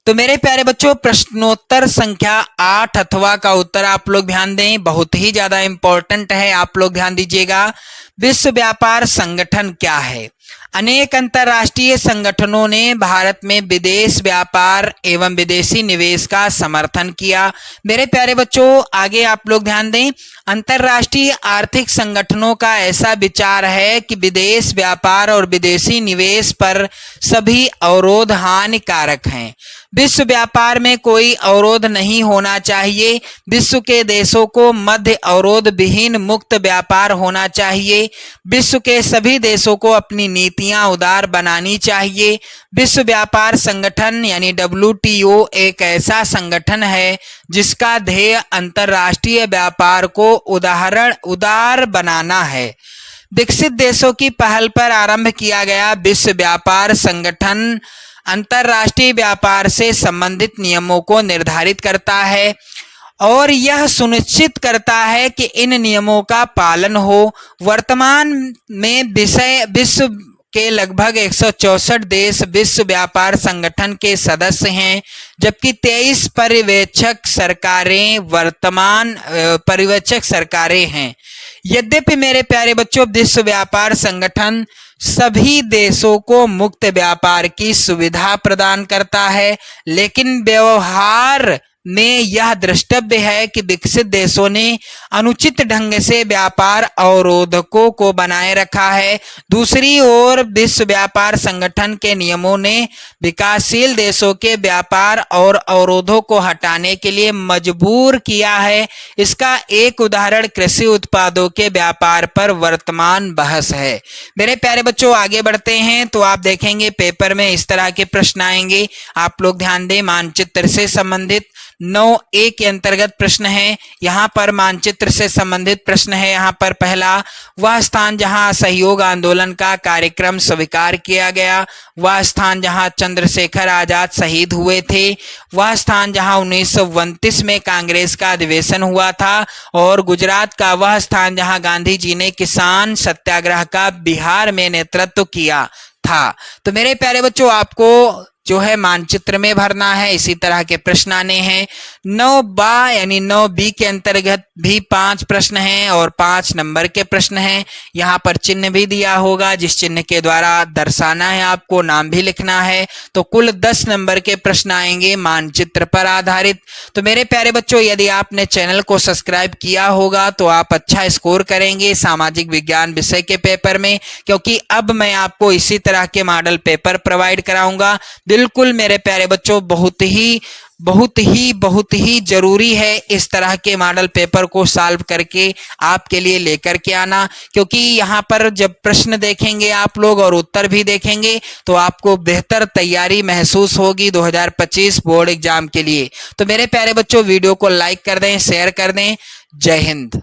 तो मेरे प्यारे बच्चों, प्रश्नोत्तर संख्या 8 अथवा का उत्तर आप लोग ध्यान दें, बहुत ही ज्यादा इंपॉर्टेंट है, आप लोग ध्यान दीजिएगा। विश्व व्यापार संगठन क्या है? अनेक अंतर्राष्ट्रीय संगठनों ने भारत में विदेश व्यापार एवं विदेशी निवेश का समर्थन किया। मेरे प्यारे बच्चों, आगे आप लोग ध्यान दें, अंतर्राष्ट्रीय आर्थिक संगठनों का ऐसा विचार है कि विदेश व्यापार और विदेशी निवेश पर सभी अवरोध हानिकारक हैं। विश्व व्यापार में कोई अवरोध नहीं होना चाहिए। विश्व के देशों को मध्य अवरोध विहीन मुक्त व्यापार होना चाहिए। विश्व के सभी देशों को अपनी नीतियां उदार बनानी चाहिए। विश्व व्यापार संगठन यानी WTO एक ऐसा संगठन है जिसका ध्येय अंतर्राष्ट्रीय व्यापार को उदार बनाना है। विकसित देशों की पहल पर आरंभ किया गया विश्व व्यापार संगठन अंतर्राष्ट्रीय व्यापार से संबंधित नियमों को निर्धारित करता है और यह सुनिश्चित करता है कि इन नियमों का पालन हो। वर्तमान में विश्व के लगभग 164 देश विश्व व्यापार संगठन के सदस्य हैं, जबकि 23 पर्यवेक्षक सरकारें हैं। यद्यपि मेरे प्यारे बच्चों, विश्व व्यापार संगठन सभी देशों को मुक्त व्यापार की सुविधा प्रदान करता है, लेकिन व्यवहार में यह द्रष्टव्य है कि विकसित देशों ने अनुचित ढंग से व्यापार अवरोधकों को बनाए रखा है। दूसरी ओर विश्व व्यापार संगठन के नियमों ने विकासशील देशों के व्यापार और अवरोधों को हटाने के लिए मजबूर किया है। इसका एक उदाहरण कृषि उत्पादों के व्यापार पर वर्तमान बहस है। मेरे प्यारे बच्चों, आगे बढ़ते हैं तो आप देखेंगे पेपर में इस तरह के प्रश्न आएंगे, आप लोग ध्यान दें। मानचित्र से संबंधित 9A के अंतर्गत प्रश्न है। यहाँ पर मानचित्र से संबंधित प्रश्न है। यहाँ पर पहला, वह स्थान जहाँ असहयोग आंदोलन का कार्यक्रम स्वीकार किया गया, वह स्थान जहाँ चंद्रशेखर आजाद शहीद हुए थे, वह स्थान जहाँ 1929 में कांग्रेस का अधिवेशन हुआ था, और गुजरात का वह स्थान जहाँ गांधी जी ने किसान सत्याग्रह का बिहार में नेतृत्व किया था। तो मेरे प्यारे बच्चों, आपको जो है मानचित्र में भरना है। इसी तरह के प्रश्न आने हैं। 9B यानी 9B के अंतर्गत भी 5 प्रश्न हैं और 5 नंबर के प्रश्न हैं। यहाँ पर चिन्ह भी दिया होगा, जिस चिन्ह के द्वारा दर्शाना है, आपको नाम भी लिखना है। तो कुल 10 नंबर के प्रश्न आएंगे मानचित्र पर आधारित। तो मेरे प्यारे बच्चों, यदि आपने चैनल को सब्सक्राइब किया होगा तो आप अच्छा स्कोर करेंगे सामाजिक विज्ञान विषय के पेपर में, क्योंकि अब मैं आपको इसी तरह के मॉडल पेपर प्रोवाइड कराऊंगा। बिल्कुल मेरे प्यारे बच्चों, बहुत ही जरूरी है इस तरह के मॉडल पेपर को सॉल्व करके आपके लिए लेकर के आना, क्योंकि यहाँ पर जब प्रश्न देखेंगे आप लोग और उत्तर भी देखेंगे तो आपको बेहतर तैयारी महसूस होगी 2025 बोर्ड एग्जाम के लिए। तो मेरे प्यारे बच्चों, वीडियो को लाइक कर दें, शेयर कर दें। जय हिंद।